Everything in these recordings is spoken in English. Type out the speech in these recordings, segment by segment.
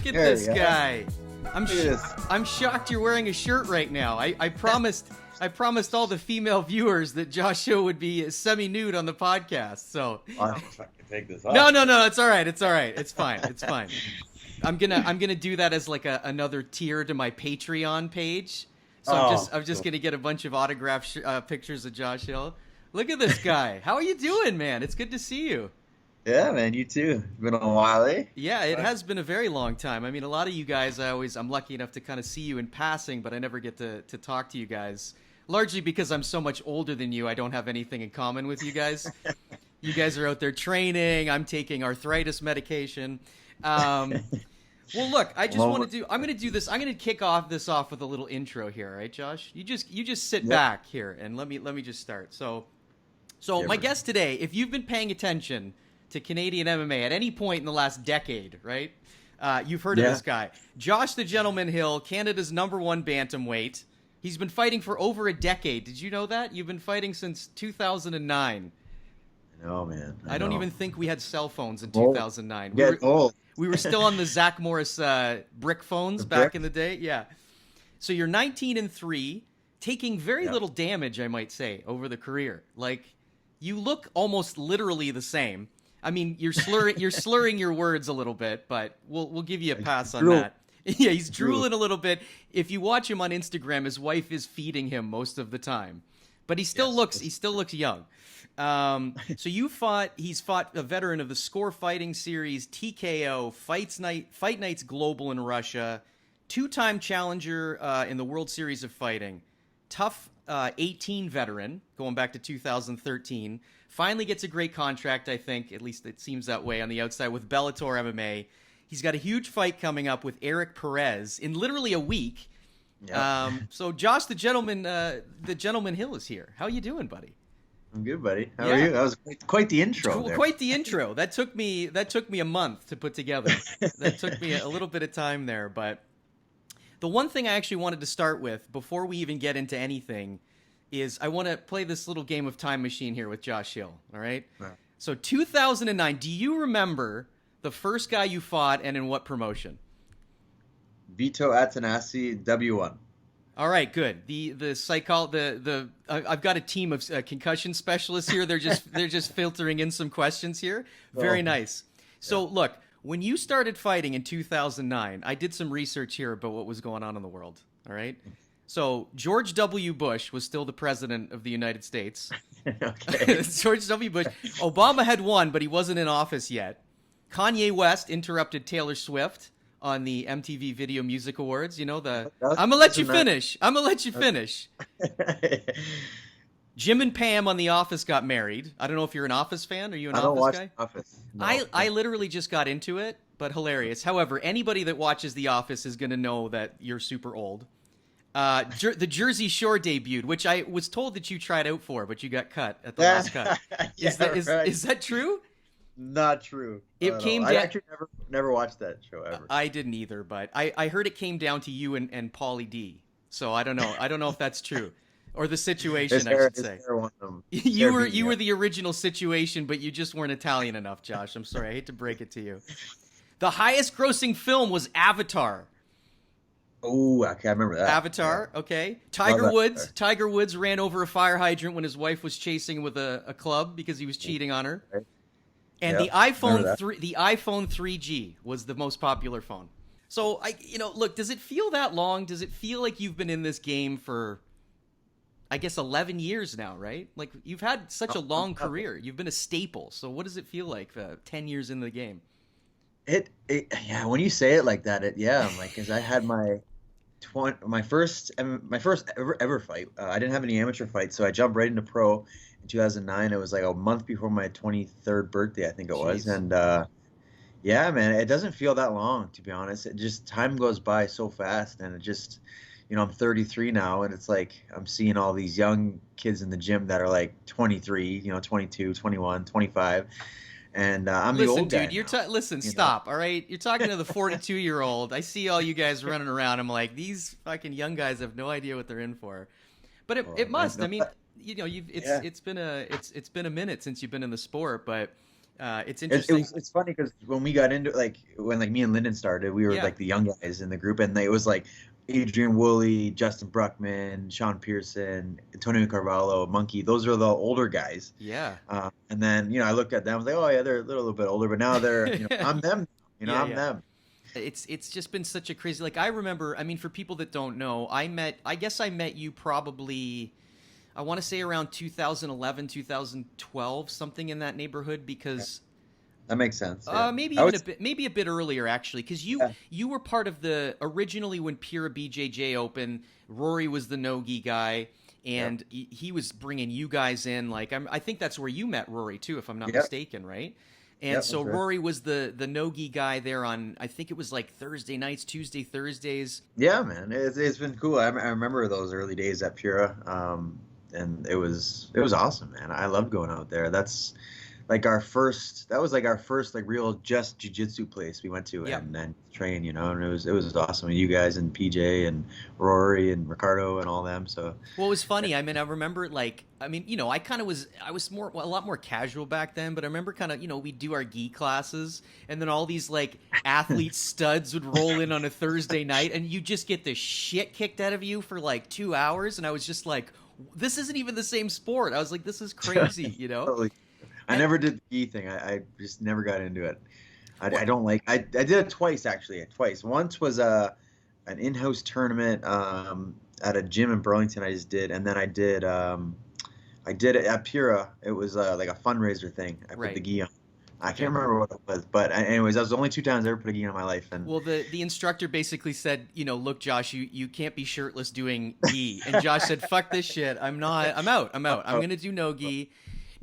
Look at There this you go. guy. Look at this. I'm shocked you're wearing a shirt right now. I promised all the female viewers that Joshua would be semi-nude on the podcast. So I don't know if I can take this off. no, it's all right. It's all right. It's fine. It's fine. I'm gonna do that as like another tier to my Patreon page. So I'm just gonna get a bunch of autographed pictures of Josh Hill. Look at this guy. How are you doing, man? It's good to see you. Yeah, man, you too. It's been a while, eh? Yeah, it has been a very long time. I mean, a lot of you guys, I'm lucky enough to kind of see you in passing, but I never get to talk to you guys. Largely because I'm so much older than you, I don't have anything in common with you guys. You guys are out there training. I'm taking arthritis medication. Well, look, I'm going to do this. I'm going to kick this off with a little intro here, right, Josh? You just sit back here and let me just start. So my guest today, if you've been paying attention to Canadian MMA at any point in the last decade, right? You've heard of this guy. Josh the Gentleman Hill, Canada's #1 bantamweight. He's been fighting for over a decade. Did you know that? You've been fighting since 2009. No, man. I don't even think we had cell phones in 2009. We were still on the Zach Morris brick phones back in the day. Yeah. So you're 19-3, taking very little damage, I might say, over the career. Like, you look almost literally the same. I mean, you're slurring your words a little bit, but we'll give you a pass on that. Yeah, he's drooling a little bit. If you watch him on Instagram, his wife is feeding him most of the time, but he still looks young. So he's fought a veteran of the Score Fighting Series, TKO, Fight Nights Global in Russia, 2-time challenger in the World Series of Fighting, TUF 18 veteran going back to 2013. Finally gets a great contract, I think, at least it seems that way on the outside, with Bellator MMA. He's got a huge fight coming up with Erik Perez in literally a week. Yep. So Josh, the gentleman Hill is here. How you doing, buddy? I'm good, buddy. How are you? That was quite the intro. Quite the intro. That took me a month to put together. That took me a little bit of time there. But the one thing I actually wanted to start with before we even get into anything is I want to play this little game of time machine here with Josh Hill. All right. So 2009. Do you remember the first guy you fought and in what promotion? Vito Atanasi, W1. All right, good. I've got a team of concussion specialists here. They're just filtering in some questions here. Very nice. So look, when you started fighting in 2009, I did some research here about what was going on in the world. All right. So George W. Bush was still the president of the United States. George W. Bush. Obama had won, but he wasn't in office yet. Kanye West interrupted Taylor Swift on the MTV Video Music Awards. You know, I'm going to let you finish. Jim and Pam on The Office got married. I don't know if you're an Office fan. Are you an Office guy? Office. No. I literally just got into it, but hilarious. However, anybody that watches The Office is going to know that you're super old. The Jersey Shore debuted, which I was told that you tried out for, but you got cut at the last cut. Is that true? Not true. It came down. I actually never watched that show ever. I didn't either, but I heard it came down to you and Pauly D. So I don't know. I don't know if that's true or the situation. I should say. You were the original situation, but you just weren't Italian enough, Josh. I'm sorry. I hate to break it to you. The highest grossing film was Avatar. Oh, I can't remember that. Avatar, okay. Tiger Woods ran over a fire hydrant when his wife was chasing him with a club because he was cheating on her. Right. And the iPhone 3G was the most popular phone. So look, does it feel that long? Does it feel like you've been in this game for, I guess, 11 years now, right? Like you've had such a long career. You've been a staple. So what does it feel like 10 years into the game? Yeah, when you say it like that, I'm like, because I had my first ever fight. I didn't have any amateur fights, so I jumped right into pro in 2009. It was like a month before my 23rd birthday, I think it was. And yeah, man, it doesn't feel that long, to be honest. It just, time goes by so fast, and it just, I'm 33 now, and it's like I'm seeing all these young kids in the gym that are like 23, 22, 21, 25. And I'm the old guy. Listen, stop. All right, you're talking to the 42-year-old. I see all you guys running around. I'm like, these fucking young guys have no idea what they're in for. But it must. I mean, it's been a minute since you've been in the sport. But It's interesting. It's funny because when we got into when me and Lyndon started, we were like the young guys in the group, and it was like Adrian Woolley, Justin Bruckman, Sean Pearson, Antonio Carvalho, Monkey. Those are the older guys. Yeah. And then I looked at them, I was like, oh yeah, they're a little bit older, but now they're I'm them. I'm them. It's just been such a crazy. Like I remember, I mean, for people that don't know, I guess I met you probably, I want to say around 2011, 2012, something in that neighborhood, because that makes sense. Maybe a bit earlier actually, because you were part of the originally when Pura BJJ opened. Rory was the no-gi guy, and he was bringing you guys in. Like I think that's where you met Rory too, if I'm not mistaken, right? And so Rory was the no-gi guy there on, I think it was like Thursday nights, Tuesday, Thursdays. Yeah, man, it's been cool. I remember those early days at Pura, and it was awesome, man. I loved going out there. That's like our first like real just jiu-jitsu place we went to and train, and it was awesome. And you guys and PJ and Rory and Ricardo and all them. So well, it was funny. I mean, I remember I was a lot more casual back then, but I remember we'd do our gi classes, and then all these like athlete studs would roll in on a Thursday night, and you just get the shit kicked out of you for like 2 hours, and I was just like, this isn't even the same sport. I was like, this is crazy, Totally. I never did the gi thing. I just never got into it. I don't like. I did it twice actually. Once was an in-house tournament at a gym in Burlington. I just did, and then I did it at Pura. It was like a fundraiser thing. I put the gi on. I can't remember what it was, but anyways, that was the only 2 times I ever put a gi on my life. And well, the instructor basically said, look, Josh, you can't be shirtless doing gi, and Josh said, fuck this shit. I'm out. I'm gonna do no gi.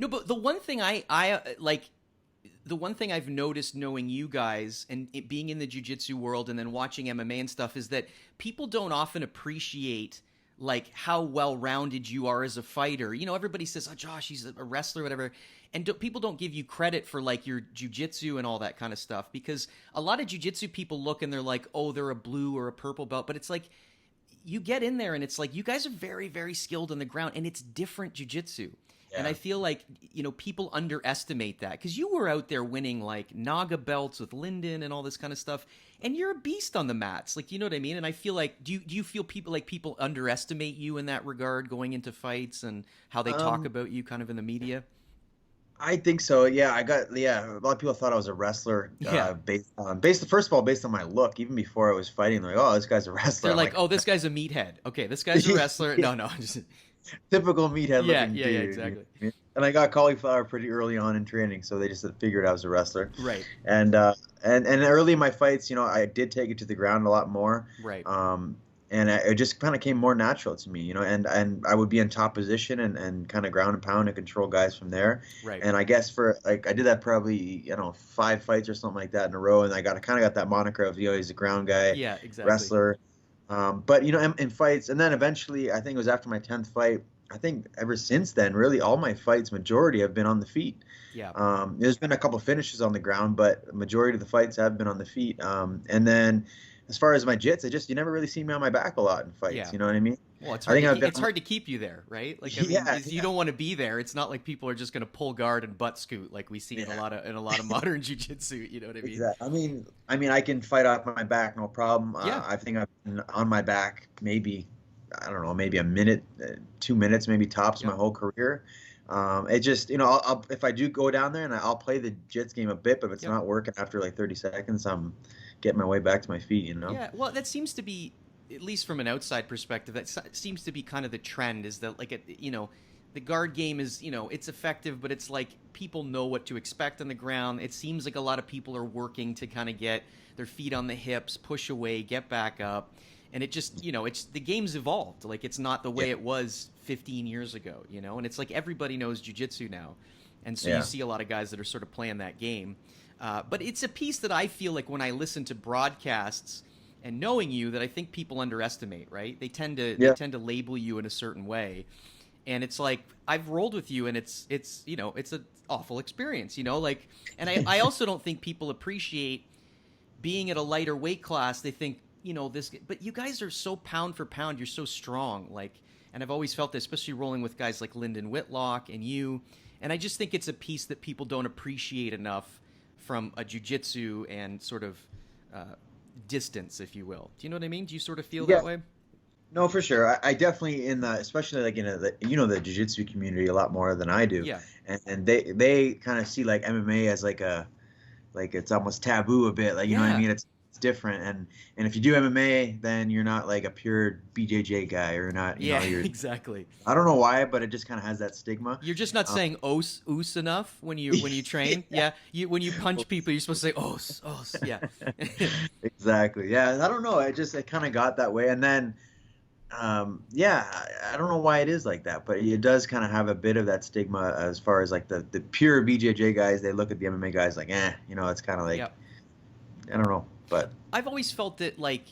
No, but the one thing the one thing I've noticed knowing you guys and being in the jiu-jitsu world and then watching MMA and stuff is that people don't often appreciate like how well-rounded you are as a fighter. Everybody says, oh, Josh, he's a wrestler, whatever. And people don't give you credit for like your jiu-jitsu and all that kind of stuff, because a lot of jiu-jitsu people look and they're like, oh, they're a blue or a purple belt. But it's like, you get in there and it's like, you guys are very, very skilled on the ground, and it's different jiu-jitsu. Yeah. And I feel like, people underestimate that, because you were out there winning like Naga belts with Lyndon and all this kind of stuff, and you're a beast on the mats. Like, you know what I mean? And I feel like, do you feel people underestimate you in that regard going into fights and how they talk about you kind of in the media? I think so. Yeah, a lot of people thought I was a wrestler first of all, based on my look. Even before I was fighting, they're like, oh, this guy's a wrestler. They're like, oh, this guy's a meathead. Okay, this guy's a wrestler. No, just... Typical meathead looking dude. Yeah, exactly. And I got cauliflower pretty early on in training, so they just figured I was a wrestler. Right. And early in my fights, I did take it to the ground a lot more. Right. And it just kind of came more natural to me, and I would be in top position and kind of ground and pound and control guys from there. Right. And I guess I did that probably 5 fights or something like that in a row, and I kind of got that moniker of he's a ground guy, wrestler. But in fights, and then eventually, I think it was after my 10th fight, I think ever since then, really all my fights, majority have been on the feet. Yeah. There's been a couple finishes on the ground, but the majority of the fights have been on the feet. And then as far as my jits, you never really see me on my back a lot in fights. Yeah. You know what I mean? Well, it's hard to keep you there, right? Like, you don't want to be there. It's not like people are just going to pull guard and butt scoot like we see in a lot of modern jiu-jitsu. You know what I mean? Exactly. I mean, I can fight off my back, no problem. I think I've been on my back maybe a minute, 2 minutes, maybe tops my whole career. It just, I'll if I do go down there and I'll play the jits game a bit, but if it's not working after like 30 seconds, I'm getting my way back to my feet. Yeah. Well, that seems to be, at least from an outside perspective, that seems to be kind of the trend, is that like the guard game is, it's effective, but it's like people know what to expect on the ground. It seems like a lot of people are working to kind of get their feet on the hips, push away, get back up. And it just, the game's evolved. Like, it's not the way it was 15 years ago, and it's like everybody knows jiu-jitsu now. And so you see a lot of guys that are sort of playing that game. But it's a piece that I feel like when I listen to broadcasts and knowing you, that I think people underestimate, right? They tend to label you in a certain way. And it's like, I've rolled with you, and it's an awful experience, and I also don't think people appreciate being at a lighter weight class. They think, but you guys are so pound for pound, you're so strong, and I've always felt this, especially rolling with guys like Lyndon Whitlock and you, And I just think it's a piece that people don't appreciate enough from a jiu-jitsu and sort of distance, if you will. Do you know what I mean? Do you sort of feel that way? No, for sure. I definitely especially like in the jiu-jitsu community a lot more than I do. Yeah. And they kind of see like MMA as like it's almost taboo a bit. Like, you know what I mean? It's different. And if you do MMA, then you're not like a pure BJJ guy, or not. You know, exactly. I don't know why, but it just kind of has that stigma. You're just not saying os enough when you train. When you punch people, you're supposed to say os. Yeah. Exactly. Yeah. I don't know. It kind of got that way. And then, I don't know why it is like that, but it does kind of have a bit of that stigma as far as like the pure BJJ guys. They look at the MMA guys like, it's kind of like, I don't know. But I've always felt that, like,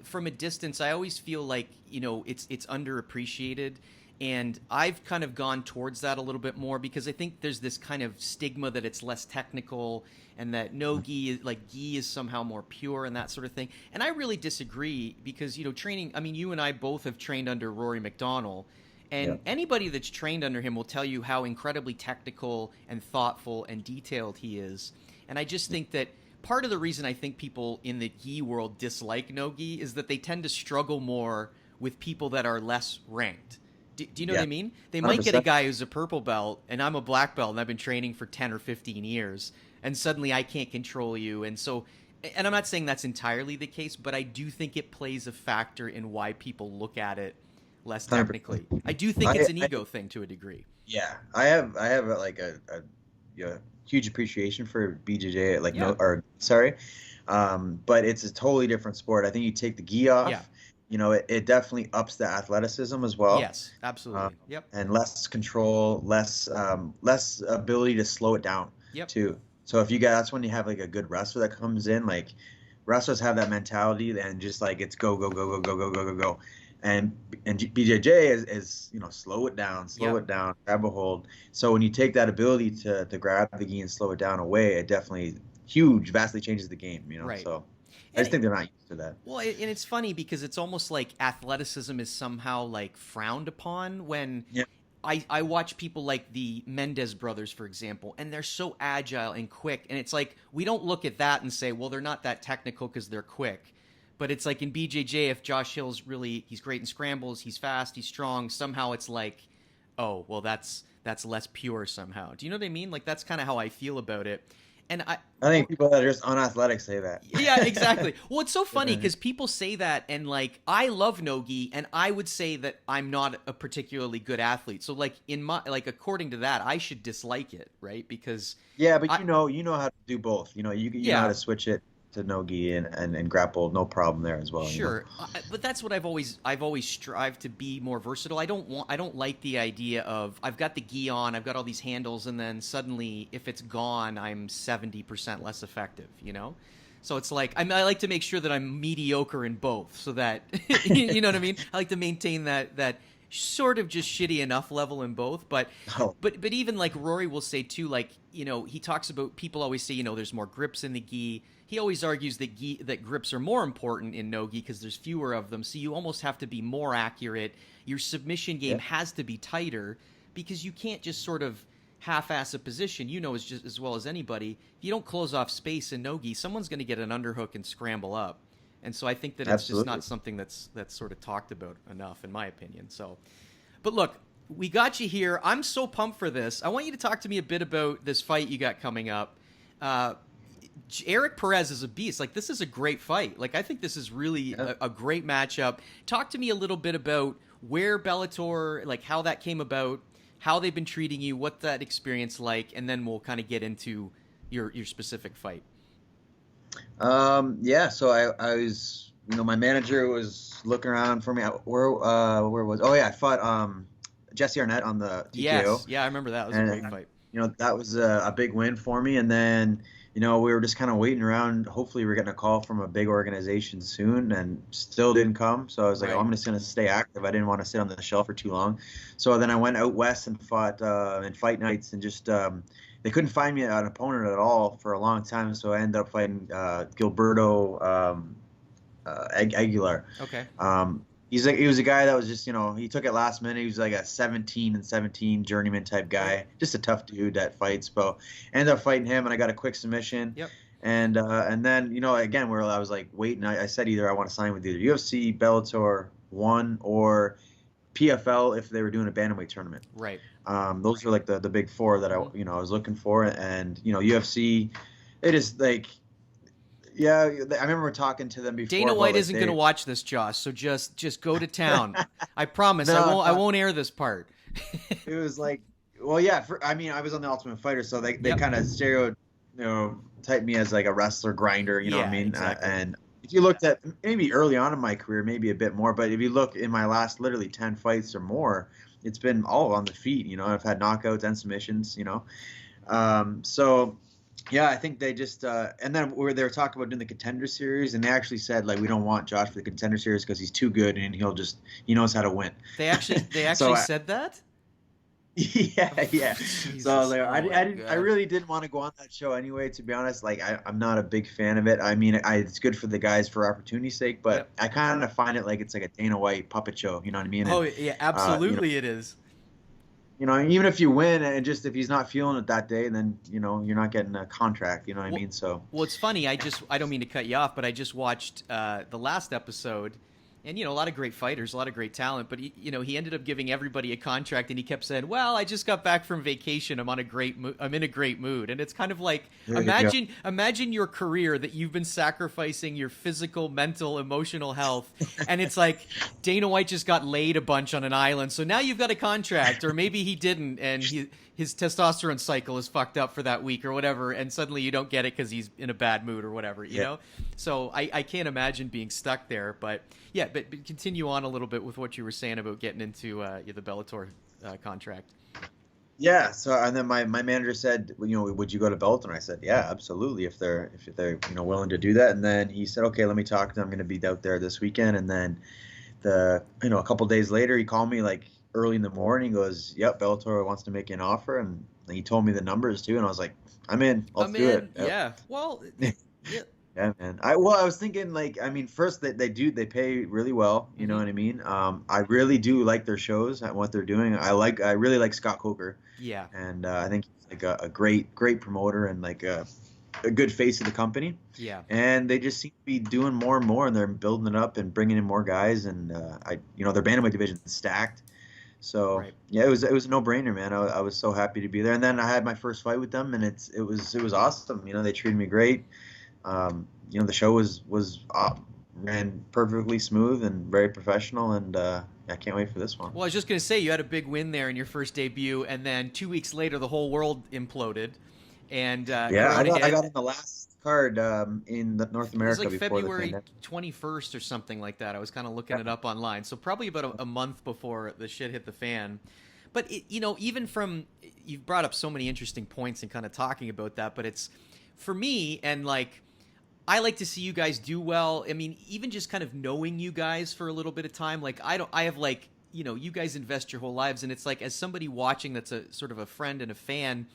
from a distance, I always feel like, it's underappreciated. And I've kind of gone towards that a little bit more because I think there's this kind of stigma that it's less technical and that gi is somehow more pure and that sort of thing. And I really disagree because, training, I mean, you and I both have trained under Rory McDonald, and anybody that's trained under him will tell you how incredibly technical and thoughtful and detailed he is. And I just think that part of the reason I think people in the gi world dislike no-gi is that they tend to struggle more with people that are less ranked. Do you know what I mean? They might 100%. Get a guy who's a purple belt, and I'm a black belt, and I've been training for 10 or 15 years, and suddenly I can't control you. And I'm not saying that's entirely the case, but I do think it plays a factor in why people look at it less technically. 100%. I do think it's an ego thing to a degree. Yeah, I have like a huge appreciation for BJJ, but it's a totally different sport. I think you take the gi off. Yeah. It definitely ups the athleticism as well. Yes, absolutely. And less control, less ability to slow it down. Too. So that's when you have like a good wrestler that comes in. Like, wrestlers have that mentality and just like it's go go go go go go go go go. And BJJ is slow it down, grab a hold. So when you take that ability to grab the gi and slow it down away, it definitely vastly changes the game. Right. So. I just think they're not used to that. Well, and it's funny because it's almost like athleticism is somehow like frowned upon when I watch people like the Mendez brothers, for example, and they're so agile and quick. And it's like we don't look at that and say, well, they're not that technical because they're quick. But it's like in BJJ, if Josh Hill's he's great in scrambles, he's fast, he's strong, somehow it's like, oh, well, that's less pure somehow. Do you know what I mean? Like, that's kind of how I feel about it. And I think people that are just unathletic say that. Yeah, exactly. Well, it's so funny because people say that, and like I love no-gi, and I would say that I'm not a particularly good athlete. So like according to that, I should dislike it, right? Because but you know how to do both. You know how to switch it to no-gi and grapple, no problem there as well. Sure, but that's what I've always strived to be more versatile. I don't like the idea of I've got the gi on, I've got all these handles, and then suddenly if it's gone, I'm 70% less effective. So it's like I like to make sure that I'm mediocre in both, so that you know what I mean. I like to maintain that sort of just shitty enough level in both, but even like Rory will say too, like he talks about people always say there's more grips in the gi. He always argues that grips are more important in no-gi because there's fewer of them, so you almost have to be more accurate. Your submission game has to be tighter because you can't just sort of half-ass a position. As well as anybody, if you don't close off space in no-gi, someone's going to get an underhook and scramble up. And so I think that it's just not something that's sort of talked about enough, in my opinion. So, but look, we got you here. I'm so pumped for this. I want you to talk to me a bit about this fight you got coming up. Erik Perez is a beast. Like, this is a great fight. Like, I think this is really a great matchup. Talk to me a little bit about where Bellator, like how that came about, how they've been treating you, what that experience like, and then we'll kind of get into your specific fight. So I was, my manager was looking around for me. Where was? Oh yeah, I fought Jesse Arnett on the TKO. Yes, I remember that. It was a great fight. That was a big win for me. And then we were just kind of waiting around. Hopefully, we're getting a call from a big organization soon, and still didn't come. So I was like, I'm just gonna stay active. I didn't want to sit on the shelf for too long. So then I went out west and fought in fight nights, and just they couldn't find me an opponent at all for a long time. So I ended up fighting Gilberto Aguilar. Okay. he was a guy that was just, he took it last minute. He was like a 17-17 journeyman type guy, just a tough dude that fights. But I ended up fighting him, and I got a quick submission. Yep. And then, again, where I was like waiting, I said either I want to sign with either UFC, Bellator 1, or PFL if they were doing a bantamweight tournament. Right. Those were like the big four that I was looking for. And UFC, it is like, yeah, I remember talking to them before. Dana White isn't going to watch this, Josh, so just go to town. I promise. No, I won't air this part. It was like, well, yeah. I was on the Ultimate Fighter, so they kind of stereotyped me as like a wrestler grinder. You know what I mean? Exactly. And if you looked at maybe early on in my career, maybe a bit more, but if you look in my last literally 10 fights or more, it's been all on the feet. I've had knockouts and submissions. So. Yeah, I think they just and then they were talking about doing the Contender series, and they actually said like we don't want Josh for the Contender series because he's too good and he knows how to win. They actually said that. Yeah. Jesus. So I really didn't want to go on that show anyway. To be honest, like I'm not a big fan of it. I mean, it's good for the guys for opportunity's sake, but I kind of find it like it's like a Dana White puppet show. You know what I mean? Oh yeah, absolutely, it is. Even if you win and just if he's not feeling it that day, then you're not getting a contract. You know what I mean? So it's funny. I don't mean to cut you off, but I just watched the last episode, and a lot of great fighters, a lot of great talent. But he ended up giving everybody a contract, and he kept saying, "Well, I just got back from vacation. I'm in a great mood." And it's kind of like imagine your career that you've been sacrificing your physical, mental, emotional health, and it's like Dana White just got laid a bunch on an island, so now you've got a contract, or maybe he didn't, and his testosterone cycle is fucked up for that week or whatever, and suddenly you don't get it because he's in a bad mood or whatever, you know? So I can't imagine being stuck there, but yeah, but continue on a little bit with what you were saying about getting into the Bellator contract. Yeah, so and then my manager said, would you go to Bellator? And I said, yeah, absolutely, if they're willing to do that. And then he said, okay, let me talk to them. I'm going to be out there this weekend. And then a couple days later, he called me like early in the morning. He goes, yep, Bellator wants to make you an offer, and he told me the numbers too, and I was like, I'm in. Let's do it. Yeah. Well, yeah. Yeah, man. I was thinking first they pay really well. You know what I mean? I really do like their shows and what they're doing. I really like Scott Coker. Yeah. And I think he's like a great promoter and like a good face of the company. Yeah. And they just seem to be doing more and more, and they're building it up and bringing in more guys. And their bantamweight division is stacked. So yeah, it was a no-brainer, man. I was so happy to be there. And then I had my first fight with them, and it was awesome. They treated me great. The show was ran perfectly smooth and very professional, and I can't wait for this one. Well, I was just going to say, you had a big win there in your first debut, and then 2 weeks later, the whole world imploded. And I got on the last card in North America. It was like before February 21st or something like that. I was kind of looking it up online. So probably about a month before the shit hit the fan. But, even from – you've brought up so many interesting points and kind of talking about that, but it's – for me, and like – I like to see you guys do well. I mean, even just kind of knowing you guys for a little bit of time, like I have like, you guys invest your whole lives, and it's like, as somebody watching that's a sort of a friend and a fan,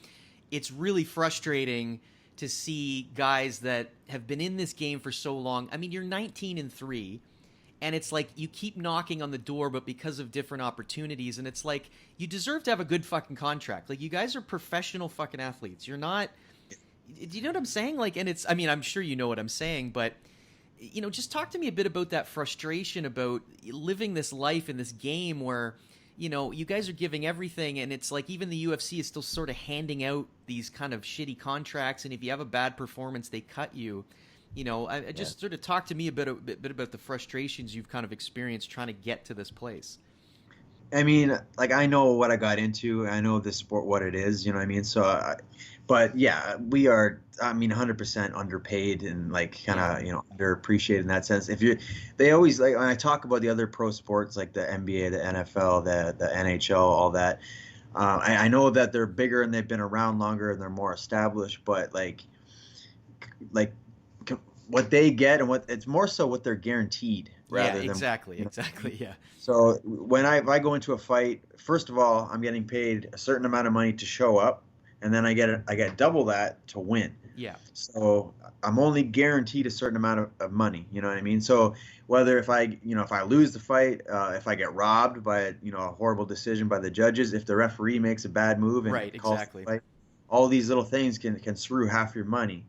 it's really frustrating to see guys that have been in this game for so long. I mean, you're 19-3, and it's like you keep knocking on the door, but because of different opportunities, and it's like you deserve to have a good fucking contract. Like, you guys are professional fucking athletes. You're not. Do you know what I'm saying? Like, and it's, I mean, I'm sure you know what I'm saying, but, just talk to me a bit about that frustration about living this life in this game where, you guys are giving everything, and it's like even the UFC is still sort of handing out these kind of shitty contracts, and if you have a bad performance, they cut you. I just sort of talk to me a bit about the frustrations you've kind of experienced trying to get to this place. I mean, like, I know what I got into. I know the sport, what it is, you know what I mean? So, but yeah, we are, 100% underpaid and like kind of, underappreciated in that sense. They always, like, when I talk about the other pro sports, like the NBA, the NFL, the NHL, all that, I know that they're bigger and they've been around longer and they're more established, but like what they get and it's more so what they're guaranteed. Exactly. Yeah. So if I go into a fight, first of all, I'm getting paid a certain amount of money to show up, and then I get double that to win. Yeah. So I'm only guaranteed a certain amount of money. You know what I mean? So whether if I lose the fight, if I get robbed by a horrible decision by the judges, if the referee makes a bad move and right, calls exactly. the fight, all these little things can screw half your money.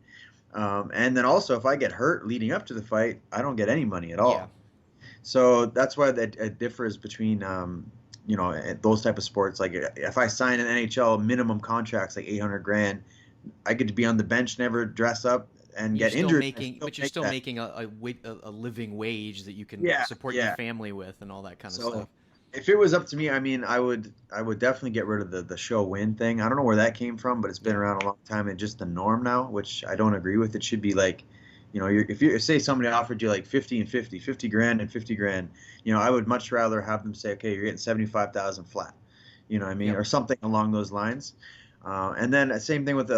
And then also if I get hurt leading up to the fight, I don't get any money at all. Yeah. So that's why it differs between those type of sports. Like if I sign an NHL minimum contracts like $800,000, I get to be on the bench, never dress up, and get injured. But you're still making a living wage that you can support your family with and all that kind of stuff. If it was up to me, I mean, I would definitely get rid of the show win thing. I don't know where that came from, but it's been around a long time and just the norm now, which I don't agree with. It should be like, if you say somebody offered you like 50 and 50, 50 grand and 50 grand, I would much rather have them say, okay, you're getting 75,000 flat, you know what I mean, or something along those lines. And then same thing with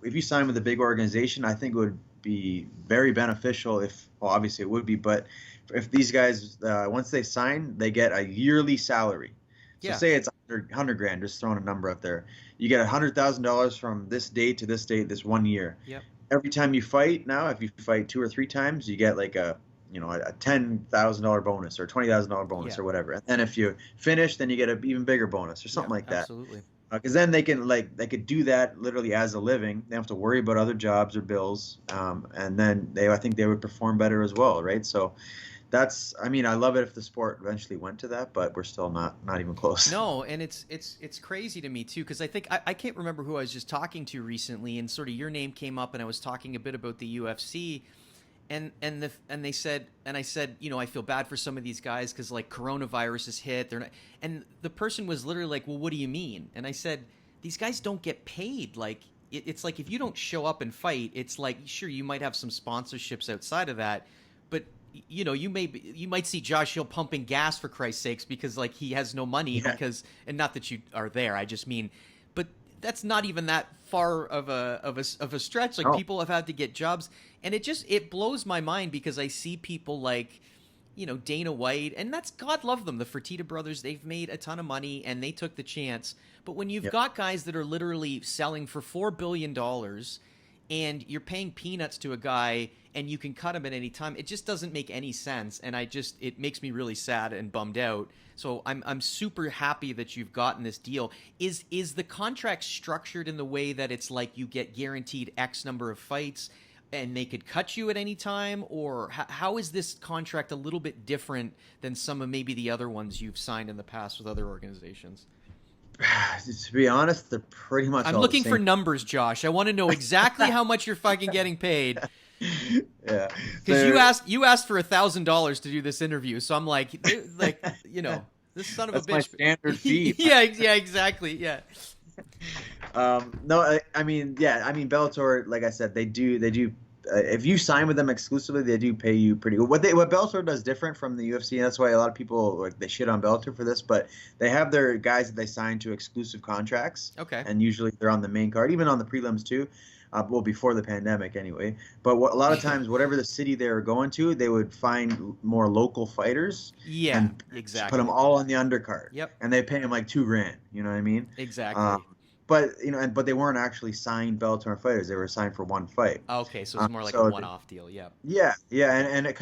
if you sign with a big organization, I think it would be very beneficial obviously it would be, but if these guys, once they sign, they get a yearly salary. So say it's 100 grand, just throwing a number out there. You get $100,000 from this date to this date, this 1 year. Yep. Every time you fight now, if you fight 2 or 3 times, you get like a $10,000 bonus or $20,000 bonus or whatever. And then if you finish, then you get an even bigger bonus or something like that. Absolutely. Because then they could do that literally as a living. They don't have to worry about other jobs or bills, and then I think they would perform better as well, right? So I love it if the sport eventually went to that, but we're still not even close. No, and it's crazy to me too, because I think I can't remember who I was just talking to recently, and sort of your name came up, and I was talking a bit about the UFC. And they said, and I said, I feel bad for some of these guys because like coronavirus has hit. They're not, and the person was literally like, well, what do you mean? And I said, these guys don't get paid. Like it's like if you don't show up and fight, it's like sure you might have some sponsorships outside of that, but you might see Josh Hill pumping gas for Christ's sakes because like he has no money and not that you are there. I just mean, but that's not even that far of a stretch. Like people have had to get jobs, and it blows my mind because I see people like, Dana White, and that's God love them. The Fertitta brothers, they've made a ton of money and they took the chance. But when you've got guys that are literally selling for $4 billion and you're paying peanuts to a guy and you can cut him at any time, it just doesn't make any sense. And it makes me really sad and bummed out. So I'm super happy that you've gotten this deal. Is the contract structured in the way that it's like you get guaranteed X number of fights and they could cut you at any time? Or how is this contract a little bit different than some of maybe the other ones you've signed in the past with other organizations? To be honest, they're pretty much. I'm looking for numbers, Josh. I want to know exactly how much you're fucking getting paid. Yeah, because you asked for $1,000 to do this interview, so I'm like, this son of a bitch. That's my standard fee. yeah, exactly. Yeah. No, I mean, Bellator, like I said, they do. If you sign with them exclusively, they do pay you pretty good. What Bellator does different from the UFC, and that's why a lot of people they shit on Bellator for this, but they have their guys that they sign to exclusive contracts. Okay. And usually they're on the main card, even on the prelims too. Before the pandemic anyway. But a lot of times, whatever the city they were going to, they would find more local fighters. Yeah, and exactly. Put them all on the undercard. Yep. And they pay them like $2,000. You know what I mean? Exactly. But but they weren't actually signed Bellator fighters. They were signed for one fight. Okay, so it's more like a one-off deal. Yeah. Yeah, and it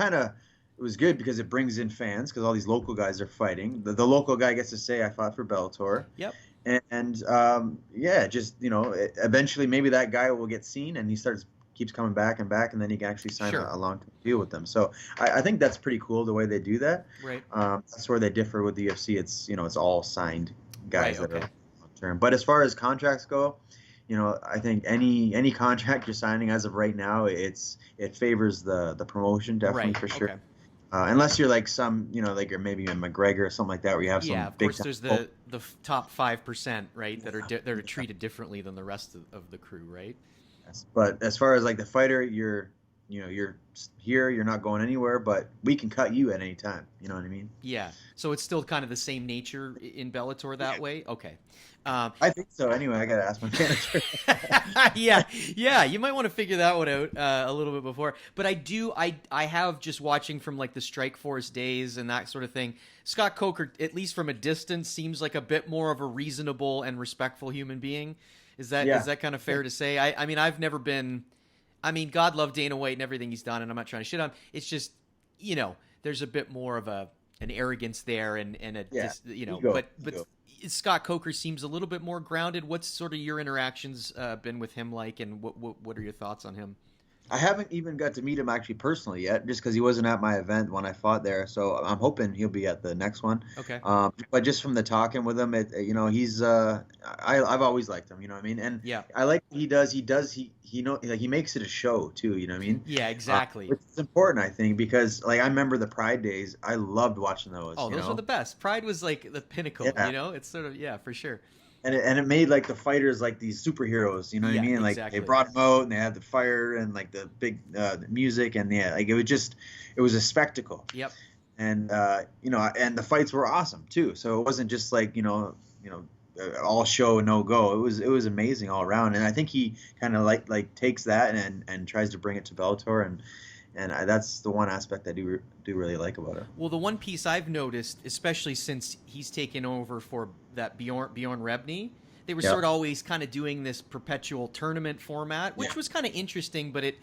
was good because it brings in fans because all these local guys are fighting. The local guy gets to say, "I fought for Bellator." Yep. And eventually maybe that guy will get seen and he keeps coming back, and then he can actually sign a long-term deal with them. So I think that's pretty cool the way they do that. Right. That's where they differ with the UFC. It's all signed guys that are long-term. But as far as contracts go, I think any contract you're signing as of right now, it favors the promotion definitely for sure. Okay. Unless you're like some, like you're maybe a McGregor or something like that, where you have some of big. Course, there's the top 5%, right, that are treated differently than the rest of the crew, right? Yes. But as far as like the fighter, you're here, you're not going anywhere, but we can cut you at any time. You know what I mean? Yeah. So it's still kind of the same nature in Bellator that way. Okay. I think so. Anyway, I gotta ask my manager. yeah. You might want to figure that one out a little bit before. But I have just watching from like the Strikeforce days and that sort of thing. Scott Coker, at least from a distance, seems like a bit more of a reasonable and respectful human being. Is that kind of fair to say? I mean, I've never been. I mean, God love Dana White and everything he's done, and I'm not trying to shit on him. It's just, there's a bit more of an arrogance there, and but Scott Coker seems a little bit more grounded. What's sort of your interactions been with him like, and what are your thoughts on him? I haven't even got to meet him actually personally yet, just because he wasn't at my event when I fought there. So I'm hoping he'll be at the next one. Okay. But just from the talking with him, he's I've always liked him. You know what I mean? And I like what he does. He makes it a show too. You know what I mean? Yeah, exactly. Which is important, I think, because I remember the Pride days. I loved watching those. Oh, those were the best. Pride was like the pinnacle. Yeah. It's sort of for sure. And it made like the fighters like these superheroes, you know what I mean? Like they brought them out and they had the fire and like the big music and it was a spectacle. Yep. And and the fights were awesome too. So it wasn't just like all show no go. It was amazing all around. And I think he kind of like takes that and tries to bring it to Bellator and that's the one aspect I do really like about it. Well, the one piece I've noticed, especially since he's taken over for that Bjorn Rebney, they were sort of always kind of doing this perpetual tournament format, which was kind of interesting, but it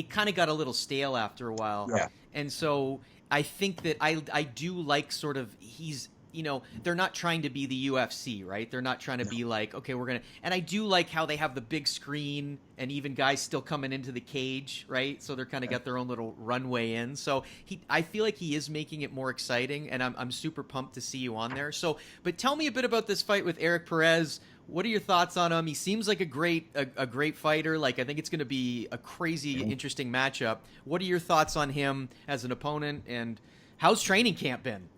kind of got a little stale after a while. Yeah. And so I think that I do like sort of they're not trying to be the UFC, right? They're not trying to be like, okay, we're going to... And I do like how they have the big screen and even guys still coming into the cage, right? So they're kind of got their own little runway in. So I feel like he is making it more exciting, and I'm super pumped to see you on there. So, but tell me a bit about this fight with Erik Perez. What are your thoughts on him? He seems like a great fighter. Like, I think it's going to be a crazy, interesting matchup. What are your thoughts on him as an opponent, and how's training camp been?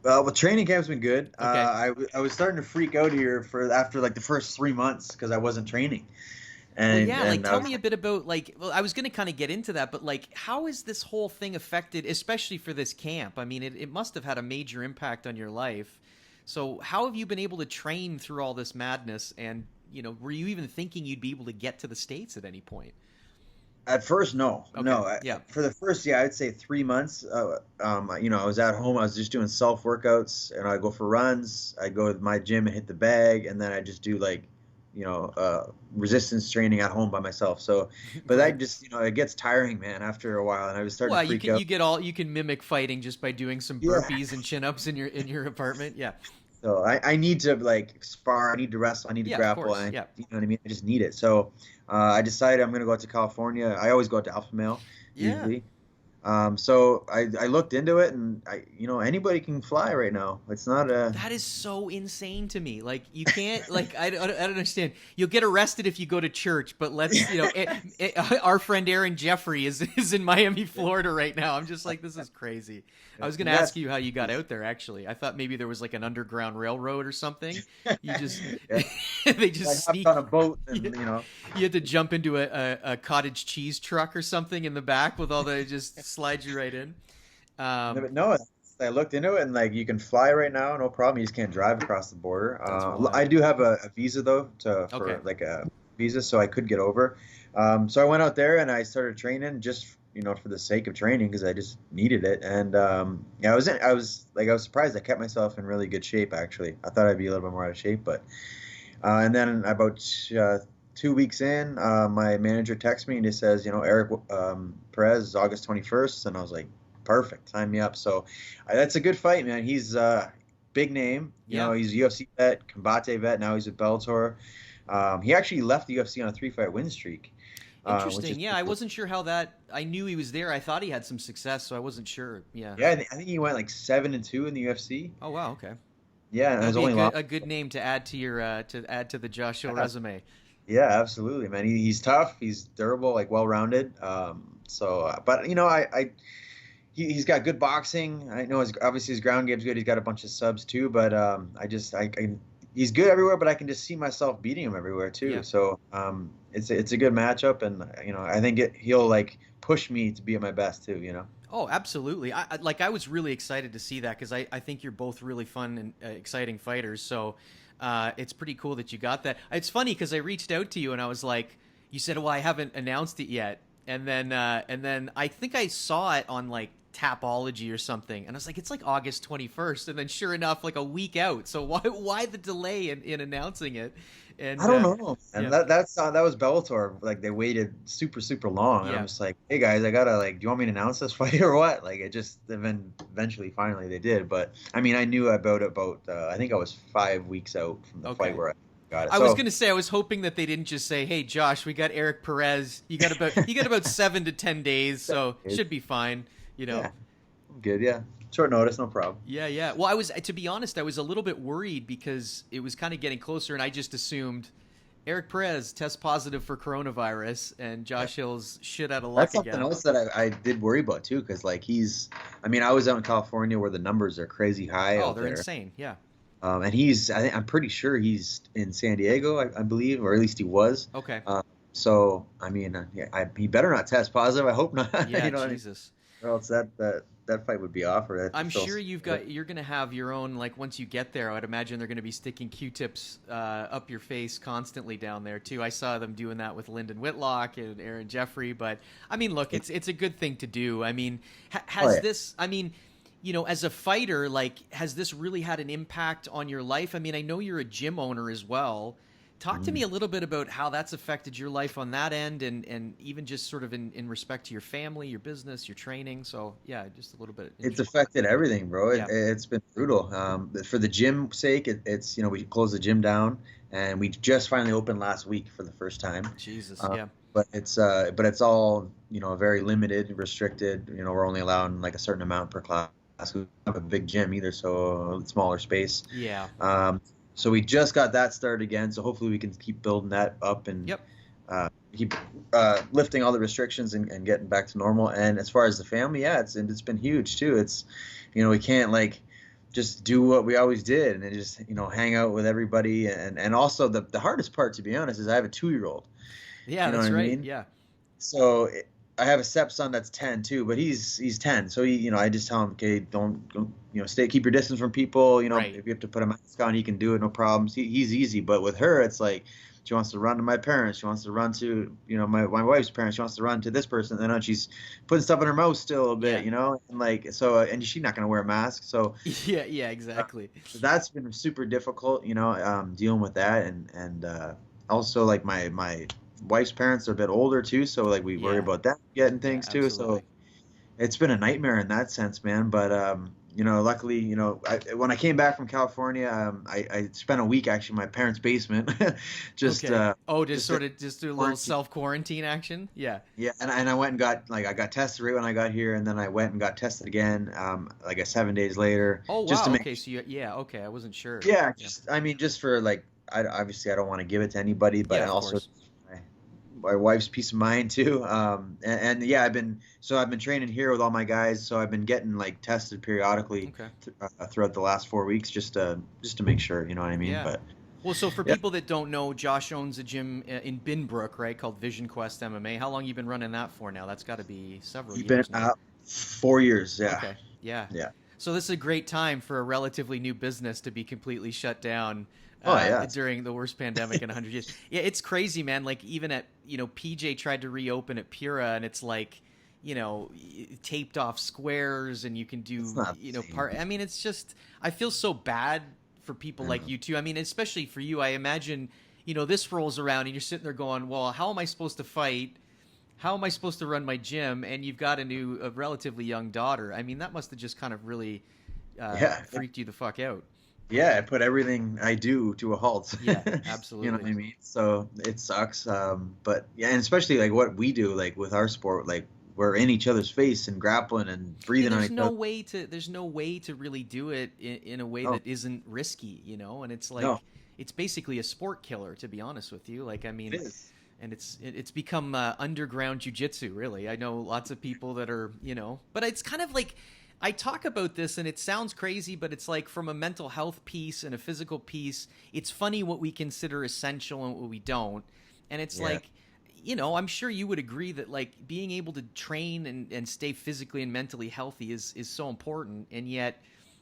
Well, training camp's been good. Okay. I was starting to freak out here after like the first 3 months because I wasn't training. And tell me a bit about I was going to kind of get into that, but like, how is this whole thing affected, especially for this camp? I mean, it must have had a major impact on your life. So how have you been able to train through all this madness? And were you even thinking you'd be able to get to the States at any point? At first, no. Okay. No. Yeah. For the first, I'd say 3 months. I was at home. I was just doing self workouts, and I'd go for runs. I'd go to my gym and hit the bag, and then I just do resistance training at home by myself. So, but that just it gets tiring, man, after a while, and I was starting to freak out. You can mimic fighting just by doing some burpees and chin ups in your apartment. Yeah. So I need to spar. I need to wrestle. I need to grapple. Of course. You know what I mean? I just need it. So I decided I'm going to go out to California. I always go out to Alpha Male usually. So I looked into it, and anybody can fly right now. It's not a... That is so insane to me. Like, you can't, I don't understand. You'll get arrested if you go to church, but our friend Aaron Jeffrey is in Miami, Florida right now. I'm just like, this is crazy. I was going to ask you how you got out there, actually. I thought maybe there was like an underground railroad or something. You just, they just sneak on a boat, and, You had to jump into a cottage cheese truck or something in the back with all the, just slide you right in. No, I looked into it, and you can fly right now, no problem. You just can't drive across the border. I do have a visa though, for a visa, so I could get over. So I went out there and I started training just for the sake of training, because I just needed it. And I was surprised. I kept myself in really good shape, actually. I thought I'd be a little bit more out of shape, but and then about 2 weeks in, my manager texts me and he says, Erik Perez is August 21st, and I was like, perfect, sign me up. So that's a good fight, man. He's big name. He's a UFC vet, Compensated vet. Now he's at Bellator. He actually left the UFC on a 3-fight win streak. Interesting. I wasn't sure how that. I knew he was there. I thought he had some success, so I wasn't sure. Yeah. Yeah, I think he went 7-2 in the UFC. Oh wow. Okay. Yeah, and it was only a good name to add to your to the Joshua resume. Yeah, absolutely, man. He's tough. He's durable, well-rounded. But he's got good boxing. I know obviously his ground game's good. He's got a bunch of subs too. But he's good everywhere. But I can just see myself beating him everywhere too. Yeah. So it's a good matchup, and I think he'll push me to be at my best too. Oh, absolutely. I was really excited to see that, because I think you're both really fun and exciting fighters. So. It's pretty cool that you got that. It's funny because I reached out to you and I was like, you said, well, I haven't announced it yet. And then I think I saw it on Tapology or something. And I was like, it's like August 21st. And then sure enough, like a week out. So why the delay in announcing it? And I don't know. And yeah. that was Bellator. Like they waited super, super long. And I'm just like, hey guys, I gotta like, do you want me to announce this fight or what? Like it just eventually, finally they did. But I mean, I knew about I think I was 5 weeks out from the fight where I got it. I was gonna say, I was hoping that they didn't just say, hey Josh, we got Erik Perez. You got about 7 to 10 days, so should be fine. You know. Yeah. Good. Yeah. Short notice, no problem. Yeah. Well, to be honest, I was a little bit worried because it was kind of getting closer, and I just assumed Erik Perez test positive for coronavirus, and Josh Hill's shit out of luck again. That's something else that I did worry about too, because like I was out in California where the numbers are crazy high. Oh, they're insane. Yeah. And I'm pretty sure he's in San Diego, I believe, or at least he was. Okay. So I mean, he better not test positive. I hope not. Yeah, Jesus. Or else that fight would be offered. I'm sure you're going to have your own, like once you get there, I would imagine they're going to be sticking Q-tips up your face constantly down there too. I saw them doing that with Lyndon Whitlock and Aaron Jeffrey, but I mean, look, it's a good thing to do. I mean, this, I mean, you know, as a fighter, like, has this really had an impact on your life? I mean, I know you're a gym owner as well. Talk to me a little bit about how that's affected your life on that end, and even just sort of in respect to your family, your business, your training. So yeah, just a little bit. It's affected everything, bro. It's been brutal. For the gym sake, it's we closed the gym down, and we just finally opened last week for the first time. Jesus, But it's all very limited, restricted. We're only allowing like a certain amount per class. We don't have a big gym either, so a smaller space. Yeah. So we just got that started again. So hopefully we can keep building that up and keep lifting all the restrictions and getting back to normal. And as far as the family, it's been huge too. It's, we can't like just do what we always did and just, hang out with everybody. And also the hardest part, to be honest, is I have a 2-year-old. Yeah, that's right. I mean? Yeah. So I have a stepson that's 10 too, but he's 10. So I just tell him, okay, don't keep your distance from people. Right. If you have to put a mask on, he can do it, no problems. He's easy. But with her, it's like she wants to run to my parents. She wants to run to my wife's parents. She wants to run to this person. And then she's putting stuff in her mouth still a bit, and like so. And she's not gonna wear a mask. So yeah, exactly. So that's been super difficult, dealing with that, and also like my wife's parents are a bit older too, so like we worry about that getting things too. So it's been a nightmare in that sense, man. But luckily, when I came back from California, I spent a week actually in my parents' basement, just do a little self quarantine action. Yeah. And I went and I got tested right when I got here, and then I went and got tested again, 7 days later. Oh wow. Just to make, okay. So okay. I wasn't sure. Yeah. Just for like, obviously I don't want to give it to anybody, but also my wife's peace of mind too. I've been training here with all my guys, so I've been getting like tested periodically throughout the last 4 weeks just to make sure, you know what I mean? Yeah. But well, so for people that don't know, Josh owns a gym in Binbrook, right, called Vision Quest MMA. How long you been running that for now? That's got to be several years now. 4 years, yeah. Okay. Yeah. So this is a great time for a relatively new business to be completely shut down. During the worst pandemic in 100 years. Yeah, it's crazy, man. Like even at, PJ tried to reopen at Pura, and it's like, taped off squares, and you can do, I mean, it's just, I feel so bad for people like you too. I mean, especially for you, I imagine, this rolls around and you're sitting there going, well, how am I supposed to fight? How am I supposed to run my gym? And you've got a relatively young daughter. I mean, that must have just kind of really freaked you the fuck out. Yeah, I put everything I do to a halt. Yeah, absolutely. You know what I mean? So it sucks. But yeah, and especially like what we do, like with our sport, like we're in each other's face and grappling and breathing on each other. There's no way to really do it in a way that isn't risky, and it's like it's basically a sport killer, to be honest with you. Like, I mean, it is. And it's become underground jiu-jitsu, really. I know lots of people that are, but it's kind of like, I talk about this and it sounds crazy, but it's like from a mental health piece and a physical piece, it's funny what we consider essential and what we don't. And it's like, I'm sure you would agree that like being able to train and stay physically and mentally healthy is so important. And yet,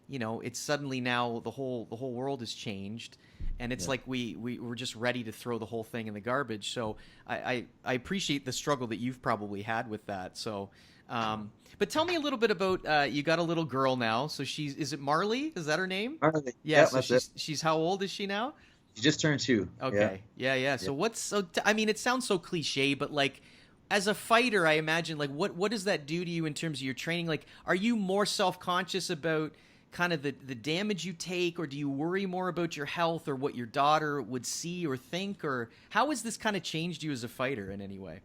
it's suddenly now the whole world has changed. and it's like we're just ready to throw the whole thing in the garbage. So I appreciate the struggle that you've probably had with that. So but tell me a little bit about you got a little girl now. So is it Marley? Is that her name? Marley. Yeah. So she's how old is she now? She just turned 2. Okay. Yeah. So I mean, it sounds so cliche, but like, as a fighter, I imagine, like, what does that do to you in terms of your training? Like, are you more self-conscious about kind of the damage you take, or do you worry more about your health or what your daughter would see or think, or how has this kind of changed you as a fighter in any way?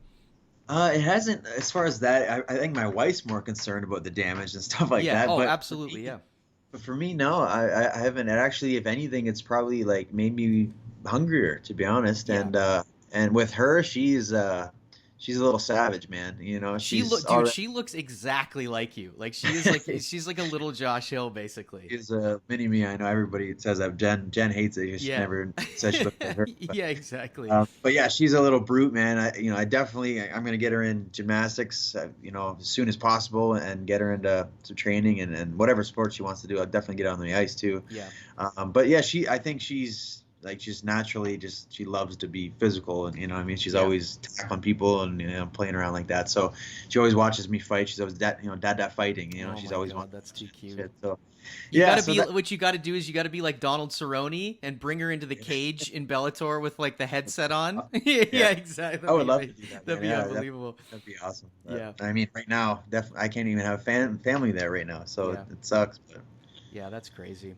It hasn't, as far as that. I think my wife's more concerned about the damage and stuff like that. Oh, but absolutely, yeah. But for me, no, I haven't. And actually, if anything, it's probably like made me hungrier, to be honest. Yeah. And with her, she's a little savage, man. You know, she looks exactly like you. Like she is like she's like a little Josh Hill, basically. She's a mini me. I know everybody says that. Jen hates it. She never says she looks like her. But, yeah, exactly. But yeah, she's a little brute, man. I'm gonna get her in gymnastics, as soon as possible, and get her into some training and whatever sport she wants to do. I'll definitely get her on the ice too. Yeah. But yeah, I think she's naturally she loves to be physical, and she's always tackling people and playing around like that. So she always watches me fight. She's always dad fighting. She's alwaing that's too cute. Shit, so what you got to do is you got to be like Donald Cerrone and bring her into the cage in Bellator with like the headset on. Yeah, exactly. I would love to do that. That'd be unbelievable. That'd be awesome. But, I mean, right now, I can't even have a family there right now, so it sucks. But yeah, that's crazy.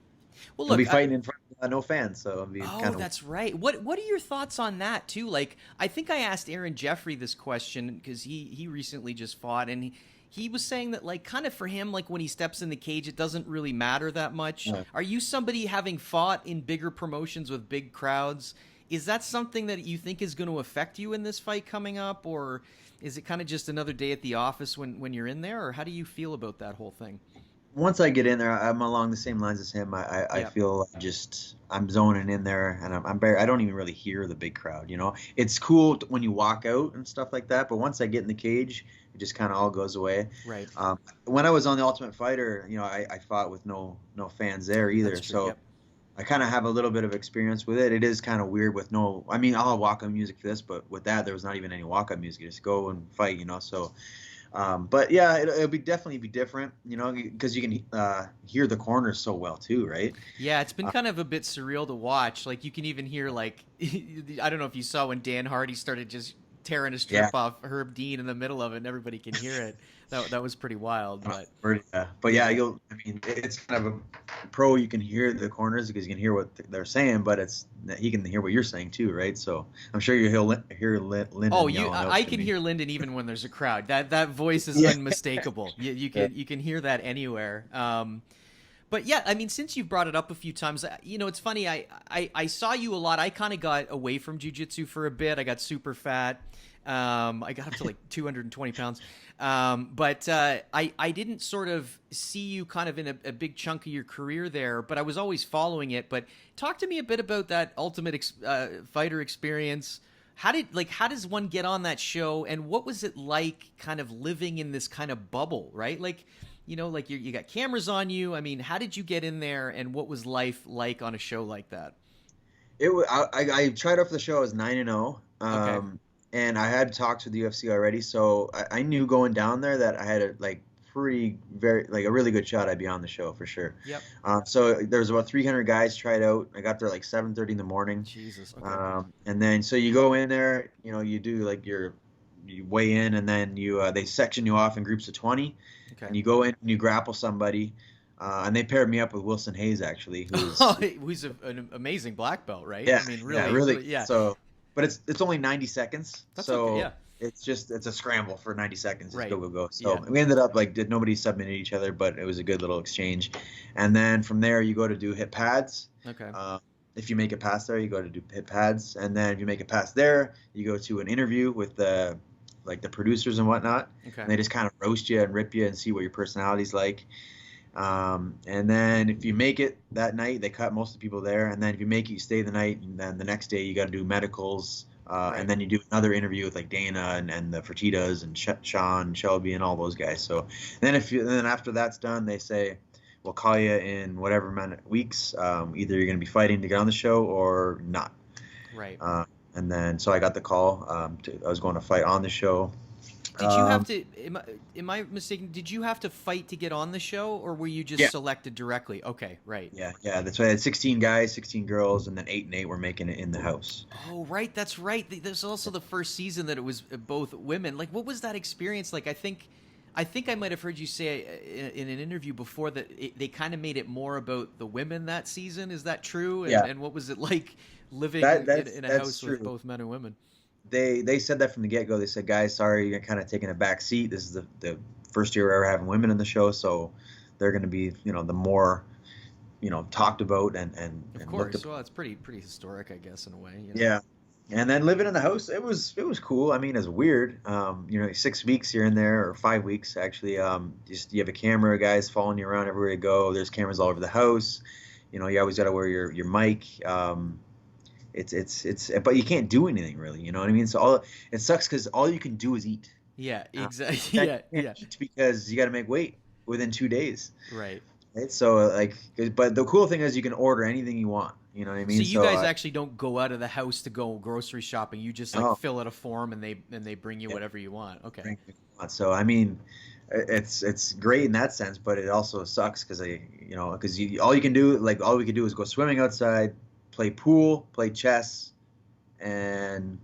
Well, look, we'll be fighting in front of no fans, so it'll be that's right. What are your thoughts on that too? Like, I think I asked Aaron Jeffrey this question because he recently just fought, and he was saying that, like, kind of for him, like when he steps in the cage, it doesn't really matter that much. No. Are you somebody having fought in bigger promotions with big crowds? Is that something that you think is going to affect you in this fight coming up, or is it kind of just another day at the office when you're in there, or how do you feel about that whole thing? Once I get in there, I'm along the same lines as him. I feel I'm zoning in there, and I don't even really hear the big crowd. It's cool when you walk out and stuff like that, but once I get in the cage, it just kind of all goes away. Right. When I was on the Ultimate Fighter, I fought with no fans there either. That's true, so yep. I kind of have a little bit of experience with it. It is kind of weird with I'll have walk-up music for this, but with that, there was not even any walk-up music. You just go and fight, so. But yeah, it'll definitely be different, because you can hear the corners so well too, right? Yeah, it's been kind of a bit surreal to watch. Like, you can even hear, like, I don't know if you saw when Dan Hardy started just tearing a strip off Herb Dean in the middle of it, and everybody can hear it. That was pretty wild. But yeah, it's kind of a pro. You can hear the corners because you can hear what they're saying, but he can hear what you're saying too, right? So I'm sure you hear Lyndon. Oh, I can hear Lyndon even when there's a crowd. That voice is unmistakable. You can hear that anywhere. But yeah, I mean, since you've brought it up a few times, it's funny. I saw you a lot. I kind of got away from jiu-jitsu for a bit. I got super fat. I got up to like 220 pounds. But I didn't sort of see you kind of in a big chunk of your career there, but I was always following it. But talk to me a bit about that Ultimate Fighter experience. How does one get on that show, and what was it like kind of living in this kind of bubble, right? Like, like you got cameras on you. I mean, how did you get in there, and what was life like on a show like that? I tried out for the show. I was 9-0. Okay. And I had talked with the UFC already, so I knew going down there that I had a really good shot. I'd be on the show for sure. Yep. So there was about 300 guys tried out. I got there like 7:30 in the morning. Jesus. Okay. And then so you go in there, you do like you weigh in, and then they section you off in groups of 20. Okay. And you go in and you grapple somebody. And they paired me up with Wilson Hayes, actually, who's an amazing black belt, right? Yeah. I mean, really. Yeah. So. But it's only 90 seconds, That's so okay, yeah. it's a scramble for 90 seconds. Right. Go. So we ended up nobody submitted each other, but it was a good little exchange. And then from there, you go to do hit pads. Okay. If you make it past there, you go to do hit pads, and then if you make it past there, you go to an interview with the producers and whatnot. Okay. And they just kind of roast you and rip you and see what your personality's like. And then if you make it that night, they cut most of the people there. And then if you make it, you stay the night, and then the next day you got to do medicals. Right. And then you do another interview with like Dana and the Fertitas and Sean, Shelby, and all those guys. So then then after that's done, they say, we'll call you in whatever amount of weeks. Either you're going to be fighting to get on the show or not. Right. And then, so I got the call. I was going to fight on the show. Did you have to? Am I mistaken? Did you have to fight to get on the show, or were you just selected directly? Okay, right. Yeah. That's why I had 16 guys, 16 girls, and then 8 and 8 were making it in the house. Oh, right. That's right. There's also the first season that it was both women. Like, what was that experience like? I think I might have heard you say in an interview before that they kind of made it more about the women that season. Is that true? And what was it like living in a house with both men and women? They said that from the get-go. They said, guys, sorry, you're kind of taking a back seat. This is the first year we're ever having women in the show, so they're going to be, the more, talked about and of course. Well, it's pretty historic, I guess, in a way. Yeah. And then living in the house, it was cool. I mean, it's weird. 6 weeks here and there, or 5 weeks actually. Just you have a camera, guys following you around everywhere you go. There's cameras all over the house. You always got to wear your mic. It's but you can't do anything really. You know what I mean? So it sucks because all you can do is eat. Yeah, exactly. Yeah. Because you got to make weight within 2 days. Right. So but the cool thing is you can order anything you want. You know what I mean? So you guys actually don't go out of the house to go grocery shopping. You just fill out a form and they bring you whatever you want. Okay. So I mean, it's great in that sense, but it also sucks because all we could do is go swimming outside, play pool, play chess, and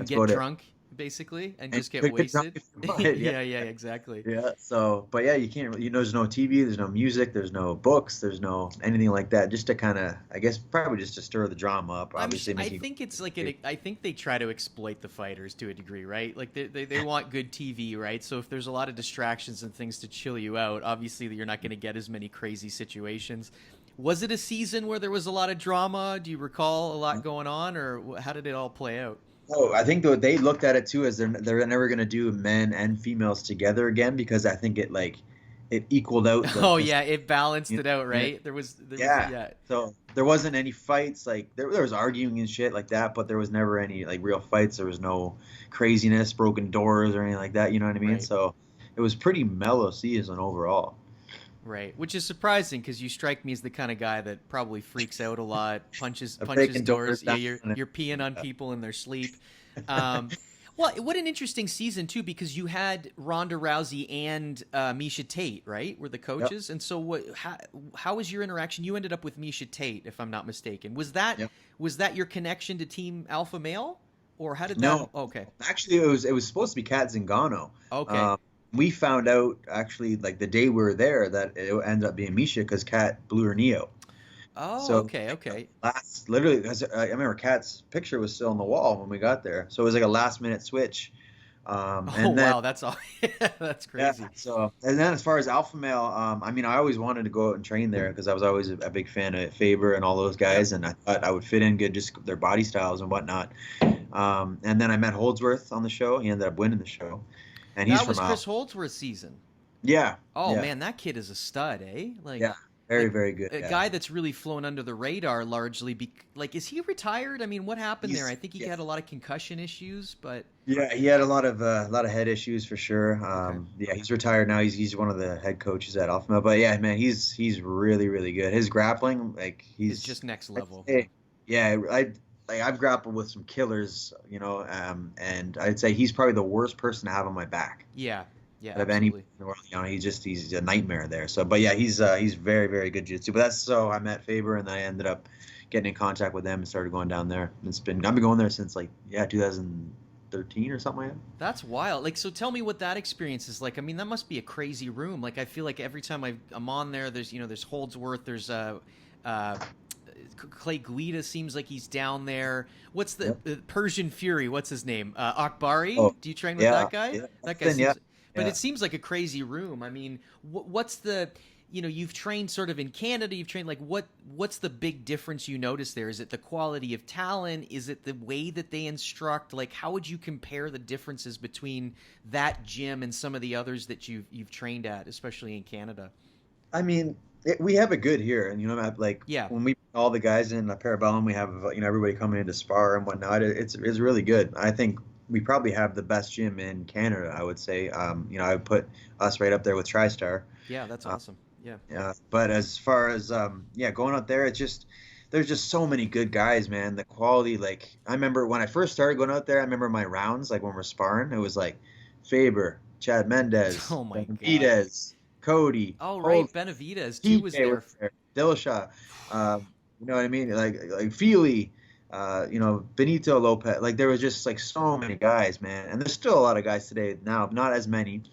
get drunk. Basically, and just get wasted. Yeah, exactly. Yeah. So, but yeah, you can't. There's no TV, there's no music, there's no books, there's no anything like that. Just to kind of, I guess, probably just to stir the drama up. Obviously, I think it's like I think they try to exploit the fighters to a degree, right? Like they want good TV, right? So if there's a lot of distractions and things to chill you out, obviously you're not going to get as many crazy situations. Was it a season where there was a lot of drama? Do you recall a lot going on, or how did it all play out? Oh, I think they looked at it too as they're never going to do men and females together again because I think it equaled out. It balanced it out, right? There was. So there wasn't any fights. Like there was arguing and shit like that, but there was never any real fights. There was no craziness, broken doors, or anything like that. You know what I mean? Right. So it was pretty mellow season overall. Right, which is surprising because you strike me as the kind of guy that probably freaks out a lot, punches doors. Yeah, you're peeing on people in their sleep. Well, what an interesting season too, because you had Ronda Rousey and Miesha Tate, right? Were the coaches, and so how was your interaction? You ended up with Miesha Tate, if I'm not mistaken. Was that your connection to Team Alpha Male, or how did that? No, okay. Actually, it was supposed to be Kat Zingano. Okay. We found out actually the day we were there that it ended up being Miesha because Kat blew her knee out. Oh, so, okay. Literally, because I remember Kat's picture was still on the wall when we got there, so it was like a last-minute switch. Wow, that's all. That's crazy. Yeah, so, and then as far as Alpha Male, I always wanted to go out and train there because I was always a big fan of Faber and all those guys, and I thought I would fit in good, just their body styles and whatnot. And then I met Holdsworth on the show. He ended up winning the show. And that was Chris Holdsworth's season. Yeah. Oh, man, that kid is a stud, eh? Very, very good. A guy that's really flown under the radar largely. Is he retired? I mean, what happened there? I think he had a lot of concussion issues, but yeah, he had a lot of head issues for sure. Okay. Yeah, he's retired now. He's one of the head coaches at Alpha Male. But yeah, man, he's really, really good. His grappling, he's just next level. I've grappled with some killers, and I'd say he's probably the worst person to have on my back. Yeah, of any in the world, he's a nightmare there. So, but yeah, he's very, very good jiu-jitsu. But so I met Faber, and I ended up getting in contact with them and started going down there. I've been going there since 2013 or something like that. That's wild. So tell me what that experience is like. I mean, that must be a crazy room. I feel like every time I'm on there, there's Holdsworth, there's Clay Guida seems like he's down there. What's the Persian Fury? What's his name? Akbari? Oh, do you train with that guy? Yeah. That guy seems, but it seems like a crazy room. I mean, what's the, you've trained sort of in Canada, you've trained, what's the big difference you notice there? Is it the quality of talent? Is it the way that they instruct? How would you compare the differences between that gym and some of the others that you've trained at, especially in Canada? I mean, we have it good here, and when we all the guys in Parabellum, we have everybody coming in to spar and whatnot. It's really good. I think we probably have the best gym in Canada. I would say, I would put us right up there with TriStar. Yeah, that's awesome. Yeah. But as far as going out there, there's just so many good guys, man. The quality, like I remember when I first started going out there, I remember my rounds, like when we're sparring, it was like Faber, Chad Mendez, Oh my God. Benavidez, Cody. Oh right, Benavidez too was TJ there. Dillashaw, you know what I mean? Like Feely, Benito Lopez. Like there was just like so many guys, man. And there's still a lot of guys today now, not as many.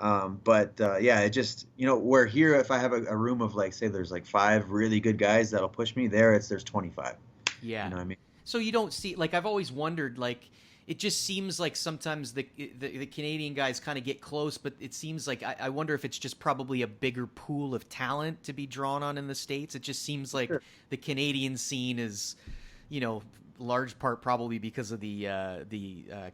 It just, where here, if I have a room of like, say there's like 5 really good guys that'll push me, there's 25. Yeah. You know what I mean? So you don't see, like, I've always wondered, like, it just seems like sometimes the Canadian guys kind of get close, but it seems like I wonder if it's just probably a bigger pool of talent to be drawn on in the States. It just seems like the Canadian scene is, large part probably because of the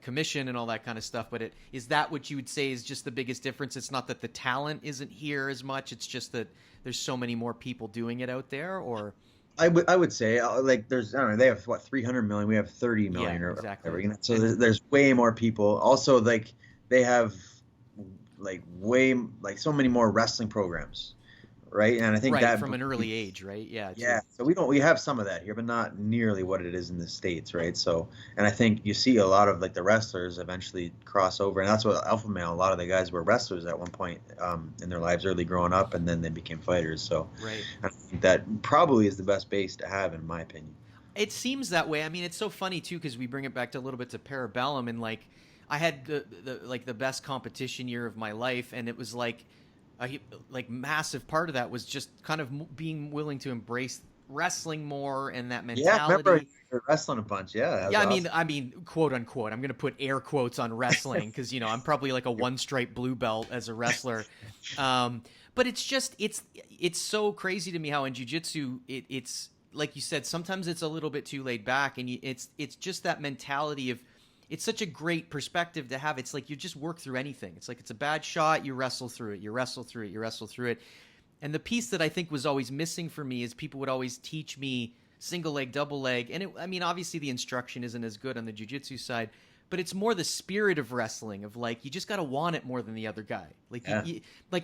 commission and all that kind of stuff. But is that what you would say is just the biggest difference? It's not that the talent isn't here as much. It's just that there's so many more people doing it out there, or... I would say like there's, I don't know, they have 300 million, we have 30 million or exactly. whatever, so there's way more people. Also, like they have like so many more wrestling programs, right? And I think that from an early age, right? Yeah. So we have some of that here, but not nearly what it is in the States, right? So, and I think you see a lot of like the wrestlers eventually cross over, and that's what alpha male. A lot of the guys were wrestlers at one point in their lives, early growing up, and then they became fighters. So, I think that probably is the best base to have, in my opinion. It seems that way. I mean, it's so funny too because we bring it back to a little bit to Parabellum, and like I had the best competition year of my life, and it was like. Massive part of that was just kind of being willing to embrace wrestling more and that mentality. Yeah, I remember wrestling a bunch. Yeah. Yeah, awesome. I mean, quote unquote. I'm going to put air quotes on wrestling because I'm probably like a 1-stripe blue belt as a wrestler. But it's just it's so crazy to me how in jiu-jitsu it's like you said, sometimes it's a little bit too laid back, and it's just that mentality of. It's such a great perspective to have. It's like you just work through anything. It's like it's a bad shot, you wrestle through it, you wrestle through it, you wrestle through it. And the piece that I think was always missing for me is people would always teach me single leg, double leg. And obviously the instruction isn't as good on the jiu-jitsu side, but it's more the spirit of wrestling of like, you just got to want it more than the other guy. Like,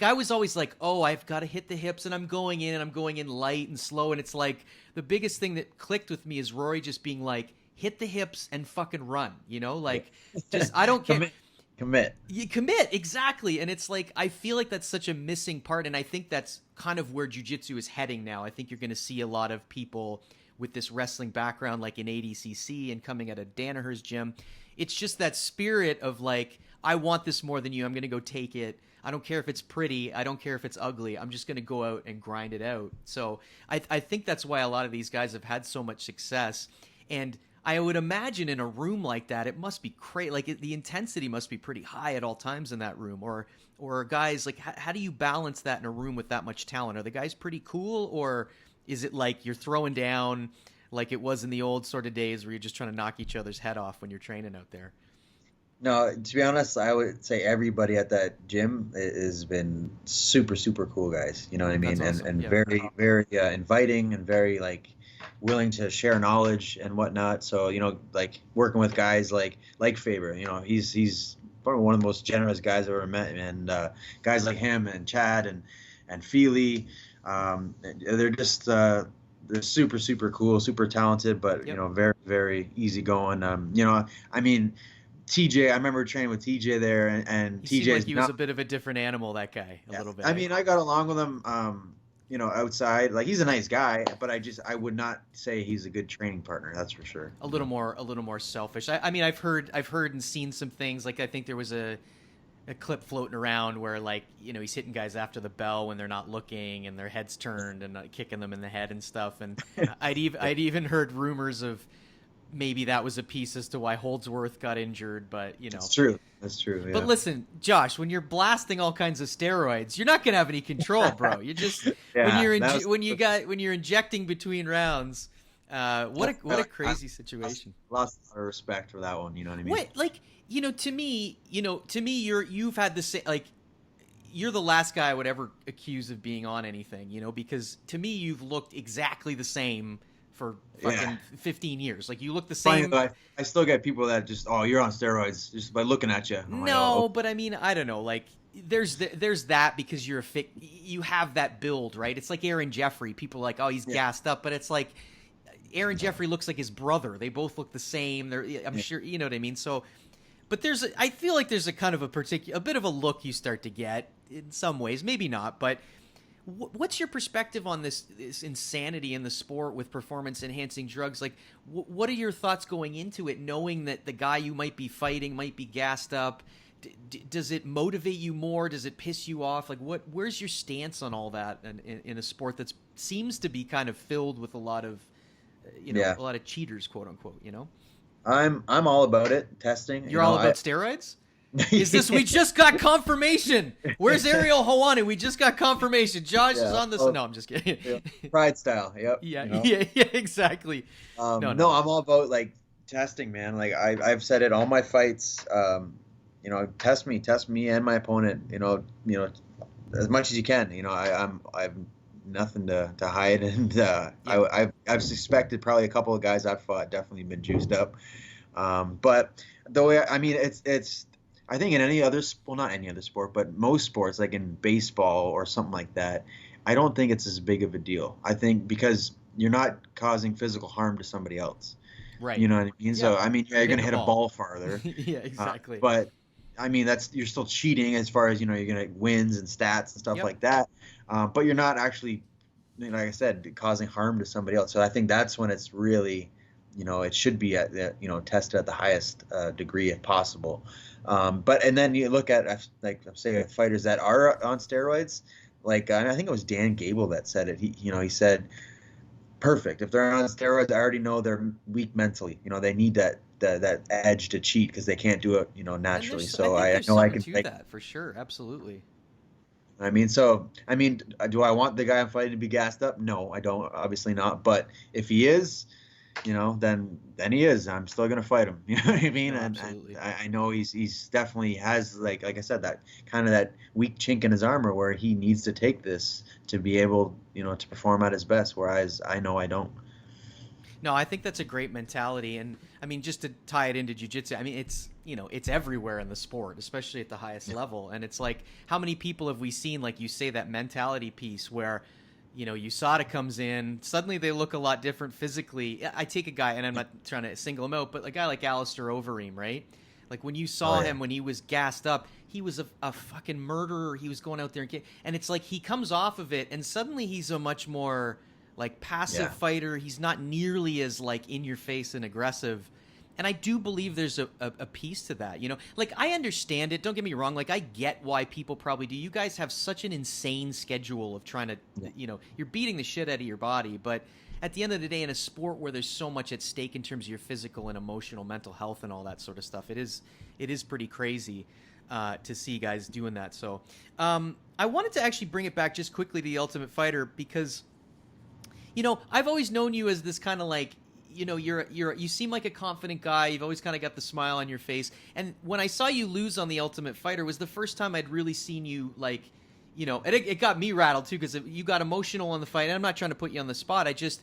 I was always like, oh, I've got to hit the hips and I'm going in light and slow. And it's like the biggest thing that clicked with me is Rory just being like, hit the hips and fucking run, like just, I don't care. Commit. You commit. Exactly. And it's like, I feel like that's such a missing part. And I think that's kind of where jiu-jitsu is heading now. I think you're going to see a lot of people with this wrestling background, like in ADCC and coming out of Danaher's gym. It's just that spirit of like, I want this more than you. I'm going to go take it. I don't care if it's pretty. I don't care if it's ugly. I'm just going to go out and grind it out. So I think that's why a lot of these guys have had so much success. And I would imagine in a room like that, it must be crazy. Like the intensity must be pretty high at all times in that room. Or guys, like how do you balance that in a room with that much talent? Are the guys pretty cool, or is it like you're throwing down like it was in the old sort of days where you're just trying to knock each other's head off when you're training out there? No, to be honest, I would say everybody at that gym has been super, super cool guys. You know what I mean? That's awesome. And very, very inviting and very like willing to share knowledge and whatnot. So, like working with guys like Faber, he's probably one of the most generous guys I've ever met. And guys like him and Chad and Feely, they're just they're super, super cool, super talented, but very, very easygoing. I mean, TJ, I remember training with TJ there, and he TJ seemed like he was a bit of a different animal, that guy, a little bit. I mean, I got along with him, outside. Like, he's a nice guy, but I would not say he's a good training partner. That's for sure. A little more selfish. I mean, I've heard and seen some things. Like, I think there was a clip floating around where, like, he's hitting guys after the bell when they're not looking and their heads turned and kicking them in the head and stuff. And I'd even heard rumors of maybe that was a piece as to why Holdsworth got injured, but That's true. Yeah. But listen, Josh, when you're blasting all kinds of steroids, you're not gonna have any control, bro. You just when you're injecting between rounds. What a crazy situation. Lost a lot of respect for that one. You know what I mean? What, like, to me, you've had the same, like, you're the last guy I would ever accuse of being on anything, because to me you've looked exactly the same for fucking 15 years. Like, you look the same. Funny, I still get people that just, oh, you're on steroids just by looking at you. No, but I mean, I don't know. Like, there's that because you have that build, right? It's like Aaron Jeffrey. People are like, oh, he's gassed up, but it's like Aaron Jeffrey looks like his brother. They both look the same. I'm sure, you know what I mean? So, but I feel like there's a kind of a bit of a look you start to get in some ways, maybe not, but what's your perspective on this insanity in the sport with performance enhancing drugs? Like, what are your thoughts going into it, knowing that the guy you might be fighting might be gassed up? Does it motivate you more? Does it piss you off? Like, where's your stance on all that in a sport that seems to be kind of filled with a lot of, a lot of cheaters, quote unquote, I'm all about it. Testing. You're all about steroids? We just got confirmation. Where's Ariel Hawani? We just got confirmation. Josh is on this. No, I'm just kidding. Pride style. Yep. Yeah, exactly. No, I'm all about like testing, man. Like I've said it all my fights. Test me and my opponent. As much as you can. I've nothing to hide, and I've suspected probably a couple of guys I've fought definitely been juiced up. But the way it's I think in any other, well, not any other sport, but most sports, like in baseball or something like that, I don't think it's as big of a deal. I think because you're not causing physical harm to somebody else. Right. You know what I mean? Yeah. So, I mean, you're going to hit a ball farther. Yeah, exactly. But, I mean, you're still cheating as far as, you're going to wins and stats and stuff like that. But you're not actually, like I said, causing harm to somebody else. So I think that's when it's really, it should be tested at the highest degree if possible. And then you look at, like I'm saying, fighters that are on steroids, like I think it was Dan Gable that said it. He said, perfect. If they're on steroids, I already know they're weak mentally. They need that edge to cheat because they can't do it, naturally. So I know I can take that for sure. Absolutely. Do I want the guy I'm fighting to be gassed up? No, I don't. Obviously not. But if he is, then he is. I'm still gonna fight him. You know what I mean? And I know he's definitely has like I said, that kind of that weak chink in his armor where he needs to take this to be able to perform at his best. Whereas I know I don't. No, I think that's a great mentality, and I mean just to tie it into jiu-jitsu, I mean it's it's everywhere in the sport, especially at the highest level, and it's like how many people have we seen, like you say, that mentality piece where USADA comes in, suddenly they look a lot different physically. I take a guy, and I'm not trying to single him out, but a guy like Alistair Overeem, right? Like when you saw him when he was gassed up, he was a fucking murderer. He was going out there and it's like he comes off of it, and suddenly he's a much more like passive fighter. He's not nearly as like in your face and aggressive. And I do believe there's a piece to that, like I understand it. Don't get me wrong. Like I get why people probably do. You guys have such an insane schedule of trying to, you're beating the shit out of your body. But at the end of the day, in a sport where there's so much at stake in terms of your physical and emotional, mental health and all that sort of stuff, it is pretty crazy to see guys doing that. So I wanted to actually bring it back just quickly to The Ultimate Fighter because, I've always known you as this kind of like, you seem like a confident guy. You've always kind of got the smile on your face. And when I saw you lose on The Ultimate Fighter was the first time I'd really seen you like, and it got me rattled too because you got emotional on the fight. And I'm not trying to put you on the spot. It just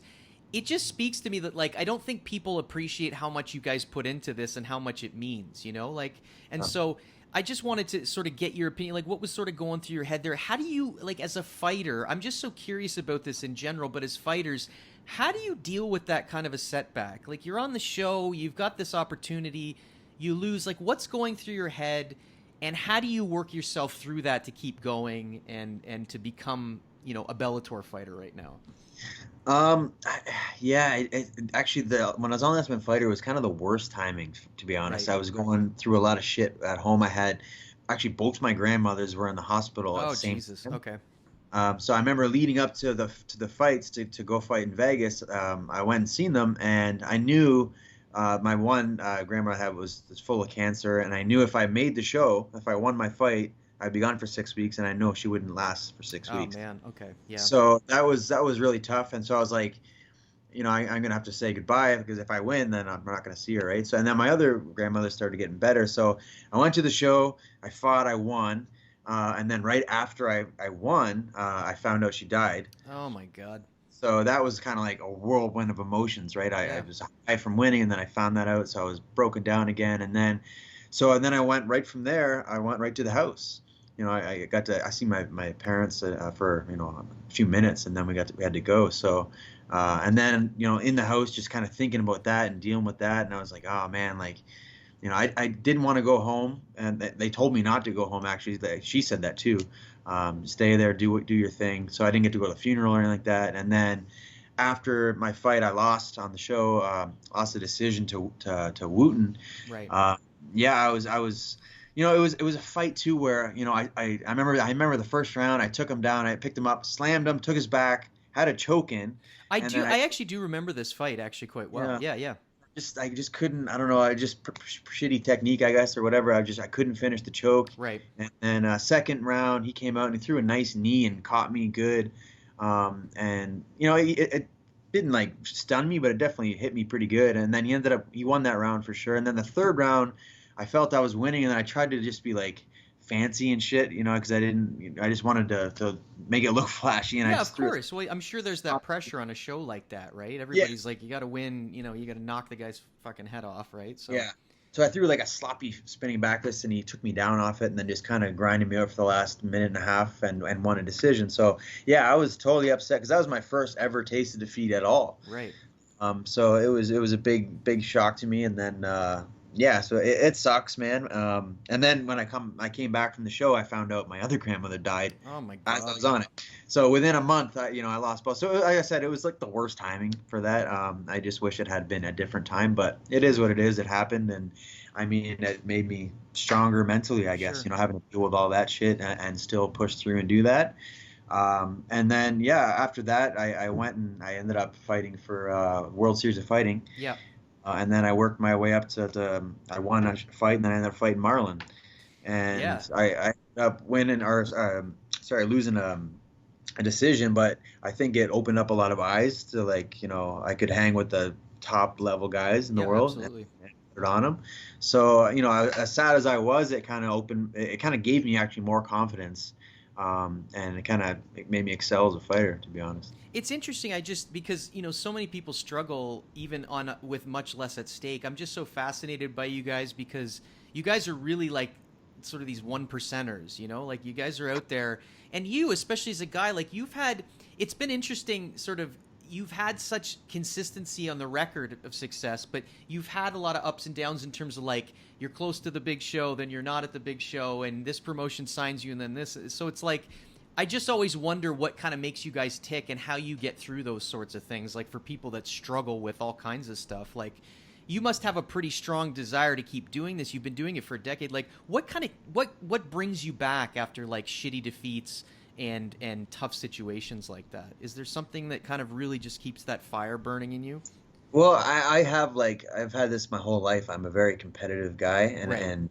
speaks to me that like I don't think people appreciate how much you guys put into this and how much it means, So I just wanted to sort of get your opinion, like what was sort of going through your head there. How do you, like as a fighter, I'm just so curious about this in general, but as fighters, how do you deal with that kind of a setback? Like you're on the show, you've got this opportunity, you lose, like what's going through your head and how do you work yourself through that to keep going and to become, a Bellator fighter right now? Actually, when I was on The Ultimate Fighter, it was kind of the worst timing, to be honest. Right. I was going through a lot of shit at home. I had actually both my grandmothers were in the hospital at the same time. Okay. So I remember leading up to the fights to go fight in Vegas. I went and seen them, and I knew my one grandma I had was full of cancer, and I knew if I made the show, if I won my fight, I'd be gone for 6 weeks, and I know she wouldn't last for 6 weeks. Oh man, okay, yeah. So that was really tough, and so I was like, I'm gonna have to say goodbye because if I win, then I'm not gonna see her, right? So and then my other grandmother started getting better, so I went to the show, I fought, I won. And then right after I won, I found out she died. Oh, my God. So that was kind of like a whirlwind of emotions, right? I was high from winning, and then I found that out, so I was broken down again. And then I went right from there, I went right to the house. I got to I see my parents for a few minutes, and then we had to go. So and then in the house just kind of thinking about that and dealing with that, and I was like, oh man, like I didn't want to go home, and they told me not to go home. Actually, she said that too. Stay there, do your thing. So I didn't get to go to the funeral or anything like that. And then after my fight, I lost on the show, lost the decision to Wooten. Right. I was. It was a fight too where I remember the first round. I took him down. I picked him up, slammed him, took his back, had a choke in. I actually do remember this fight actually quite well. Yeah. I just couldn't. I don't know. I just shitty technique, I guess, or whatever. I couldn't finish the choke. Right. And then second round, he came out and he threw a nice knee and caught me good. And it didn't like stun me, but it definitely hit me pretty good. And then he won that round for sure. And then the third round, I felt I was winning, and then I tried to just be like fancy and shit, because I just wanted to make it look flashy. And yeah, of course. Well, I'm sure there's that pressure on a show like that, right? Everybody's like, you got to win, you got to knock the guy's fucking head off, right? So yeah. So I threw like a sloppy spinning backlist, and he took me down off it, and then just kind of grinded me out for the last minute and a half, and won a decision. So yeah, I was totally upset because that was my first ever taste of defeat at all. Right. So it was a big shock to me, and then so it sucks, man. And then when I came back from the show, I found out my other grandmother died. Oh my God. As I was on it. So within a month, I lost both. So like I said, it was like the worst timing for that. I just wish it had been a different time, but it is what it is. It happened, and I mean, it made me stronger mentally, I guess. Sure. Having to deal with all that shit and still push through and do that. And then after that, I went and I ended up fighting for World Series of Fighting. Yeah. And then I worked my way up to I won a fight, and then I ended up fighting Marlon. And I ended up winning losing a decision, but I think it opened up a lot of eyes to I could hang with the top level guys in the world. Absolutely. And put it on them. So, as sad as I was, it kind of gave me actually more confidence. And it made me excel as a fighter, to be honest. It's interesting. Because so many people struggle even with much less at stake. I'm just so fascinated by you guys because you guys are really like sort of these 1%ers. Like you guys are out there, and you, especially as a guy, like it's been interesting. Sort of, you've had such consistency on the record of success, but you've had a lot of ups and downs in terms of like you're close to the big show, then you're not at the big show, and this promotion signs you, and then this. So it's like, I just always wonder what kind of makes you guys tick and how you get through those sorts of things. Like for people that struggle with all kinds of stuff, like you must have a pretty strong desire to keep doing this. You've been doing it for a decade. Like what brings you back after like shitty defeats and tough situations like that? Is there something that kind of really just keeps that fire burning in you? Well, I've had this my whole life. I'm a very competitive guy, and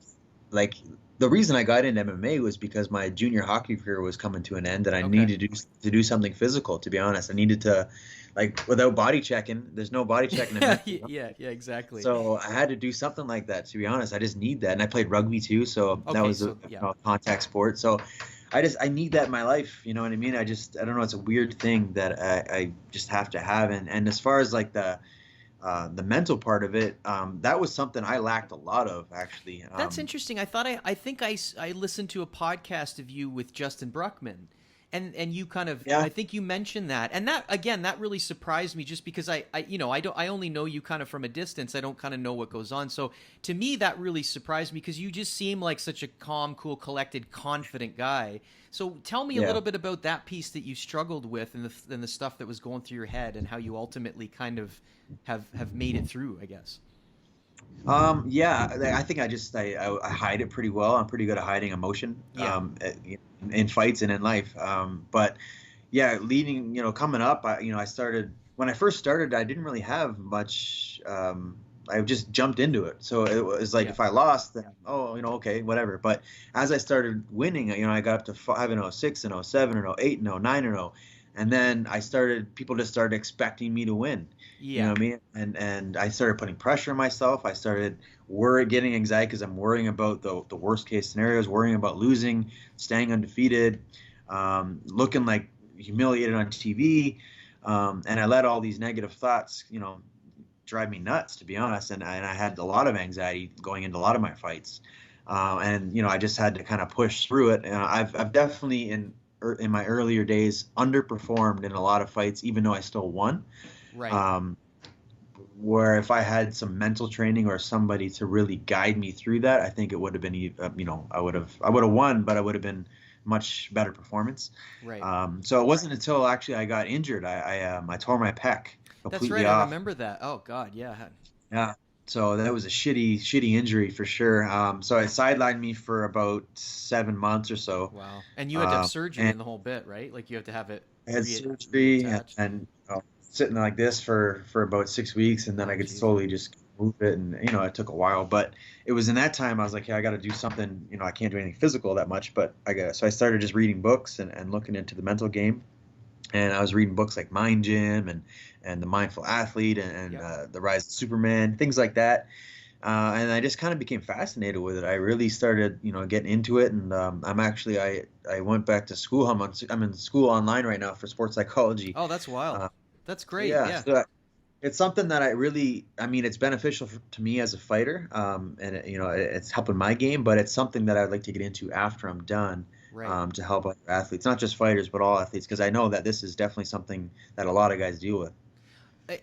like the reason I got into MMA was because my junior hockey career was coming to an end, and I needed to do something physical. To be honest, I needed to, without body checking, there's no body checking. Yeah, exactly. So I had to do something like that. To be honest, I just need that, and I played rugby too, so that was a contact sport. So I need that in my life. You know what I mean? I don't know. It's a weird thing that I just have to have. And as far as like the mental part of it, that was something I lacked a lot of, actually. That's interesting. I think I listened to a podcast of you with Justin Bruckman, and you kind of, I think you mentioned that, and that again, that really surprised me, just because I only know you kind of from a distance. I don't kind of know what goes on. So to me, that really surprised me because you just seem like such a calm, cool, collected, confident guy. So tell me a little bit about that piece that you struggled with and the stuff that was going through your head, and how you ultimately kind of have made it through, I guess. I think I hide it pretty well. I'm pretty good at hiding emotion, in fights and in life. But yeah, coming up, I started, when I first started, I didn't really have much, I just jumped into it. So it was like, if I lost, then, okay, whatever. But as I started winning, I got up to 5-0, 6-0, 7-0, 8-0, 9-0. And then people just started expecting me to win. You know what I mean? And I started putting pressure on myself. I started getting anxiety because I'm worrying about the worst case scenarios, worrying about losing, staying undefeated, looking like humiliated on TV. And I let all these negative thoughts, drive me nuts, to be honest. And I had a lot of anxiety going into a lot of my fights. and I just had to kind of push through it. And I've definitely in my earlier days underperformed in a lot of fights, even though I still won. Right. Where if I had some mental training or somebody to really guide me through that, I think it would have been, I would have won, but I would have been much better performance. Right. So it wasn't until actually I got injured. I tore my pec completely That's right. off. I remember that. Oh God. Yeah. Yeah. So that was a shitty injury for sure. So it sidelined me for about 7 months or so. Wow. And you had to have surgery in the whole bit, right? Like you have to have it. I had surgery and sitting like this for about 6 weeks, and then I could slowly just move it, and it took a while, but it was in that time I was like, yeah, I got to do something. I can't do anything physical that much, but so I started just reading books and looking into the mental game, and I was reading books like Mind Gym and The Mindful Athlete and The Rise of Superman, things like that. And I just kind of became fascinated with it. I really started, getting into it, and I went back to school. I'm in school online right now for sports psychology. Oh, that's wild. That's great. Yeah. So it's something that it's beneficial to me as a fighter, and it's helping my game, but it's something that I'd like to get into after I'm done, right. To help other athletes, not just fighters, but all athletes, because I know that this is definitely something that a lot of guys deal with.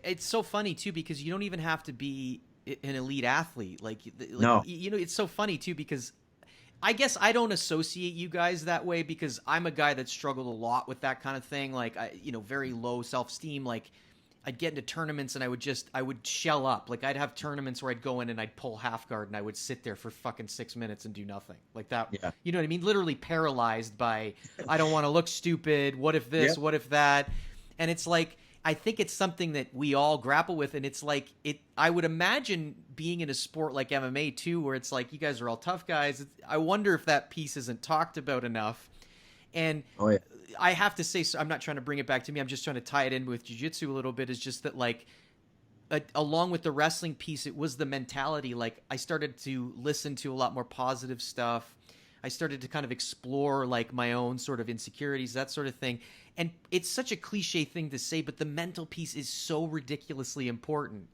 It's so funny too, because you don't even have to be an elite athlete. No. It's so funny too, because I guess I don't associate you guys that way, because I'm a guy that struggled a lot with that kind of thing. Like, very low self-esteem. Like, I'd get into tournaments and I would shell up. Like, I'd have tournaments where I'd go in and I'd pull half guard and I would sit there for fucking 6 minutes and do nothing. Like that. Yeah. You know what I mean? Literally paralyzed by, I don't want to look stupid. What if this? Yeah. What if that? And it's like, I think it's something that we all grapple with, and it's like I would imagine being in a sport like MMA too, where it's like you guys are all tough guys. I wonder if that piece isn't talked about enough. And I have to say, so I'm not trying to bring it back to me. I'm just trying to tie it in with jiu-jitsu a little bit. Is just that, like, along with the wrestling piece, it was the mentality. Like, I started to listen to a lot more positive stuff. I started to kind of explore like my own sort of insecurities, that sort of thing. And it's such a cliche thing to say, but the mental piece is so ridiculously important,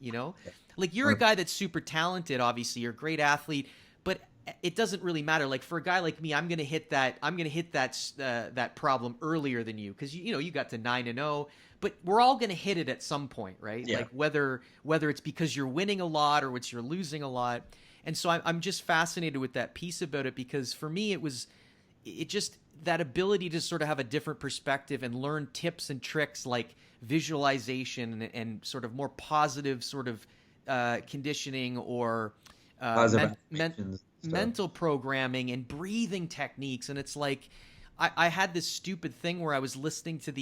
Like, you're a guy that's super talented, obviously. You're a great athlete, but it doesn't really matter. Like, for a guy like me, I'm going to hit that problem earlier than you, because you got to 9-0, but we're all going to hit it at some point, right? Yeah. Like, whether it's because you're winning a lot or it's you're losing a lot. And so I'm just fascinated with that piece about it, because for me it just that ability to sort of have a different perspective and learn tips and tricks like visualization and sort of more positive sort of conditioning or mental programming and breathing techniques. And it's like I had this stupid thing where I was listening to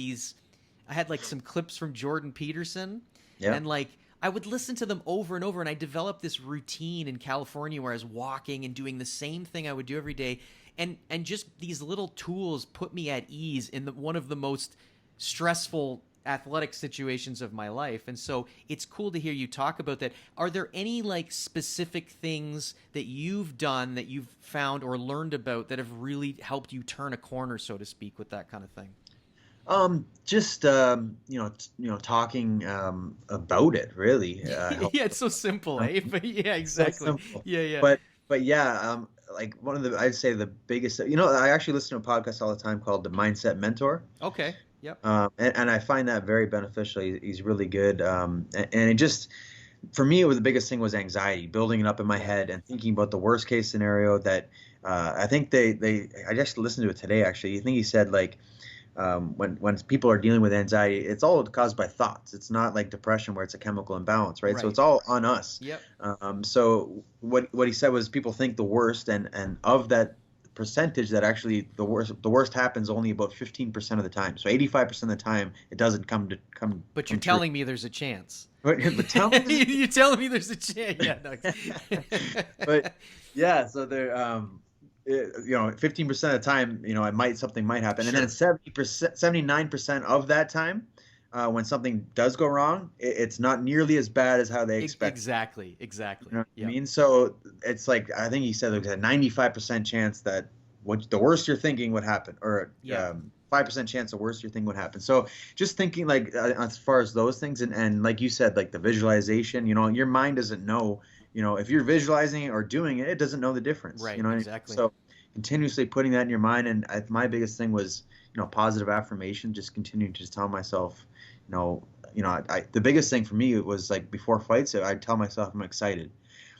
I had like some clips from Jordan Peterson, and like I would listen to them over and over, and I developed this routine in California where I was walking and doing the same thing I would do every day. And just these little tools put me at ease in one of the most stressful athletic situations of my life. And so it's cool to hear you talk about that. Are there any like specific things that you've done that you've found or learned about that have really helped you turn a corner, so to speak, with that kind of thing? Just talking about it, really. Yeah, it's so simple, eh? But yeah, exactly. So yeah. But yeah, like I'd say the biggest. I actually listen to a podcast all the time called The Mindset Mentor. Okay. Yep. And I find that very beneficial. He's really good. And it just, for me, the biggest thing was anxiety, building it up in my head and thinking about the worst case scenario that I think I just listened to it today, actually. I think he said, like, when people are dealing with anxiety, it's all caused by thoughts. It's not like depression where it's a chemical imbalance, right? So it's all on us. Yep. So what he said was people think the worst, and of that percentage, that actually the worst happens only about 15% of the time. So 85% of the time it doesn't come. But you're telling me there's a chance. But you're telling me there's a chance. Yeah. No. But yeah, so there 15% of the time, something might happen. Sure. And then 79% of that time, when something does go wrong, it's not nearly as bad as how they expect. Exactly. You know what I mean? So it's like, I think he said there's a 95% chance that the worst you're thinking would happen, or 5% chance the worst you're thinking would happen. So just thinking like as far as those things, and like you said, like the visualization, your mind doesn't know if you're visualizing it or doing it, it doesn't know the difference. Right. You know, Exactly. so continuously putting that in your mind. And my biggest thing was, positive affirmation, just continuing to tell myself, the biggest thing for me was like before fights, I'd tell myself I'm excited,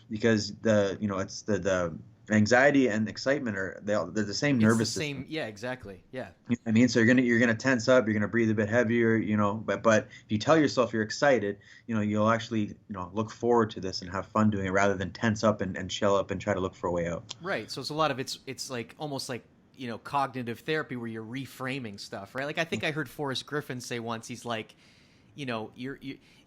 because it's the anxiety and excitement they're the same nervous system. Yeah, exactly. Yeah. You know what I mean? So you're gonna tense up, you're gonna breathe a bit heavier, but if you tell yourself you're excited, you'll actually, look forward to this and have fun doing it, rather than tense up and shell up and try to look for a way out. Right. So it's a lot of it's like almost like, cognitive therapy where you're reframing stuff, right? Like I think I heard Forrest Griffin say once, he's like,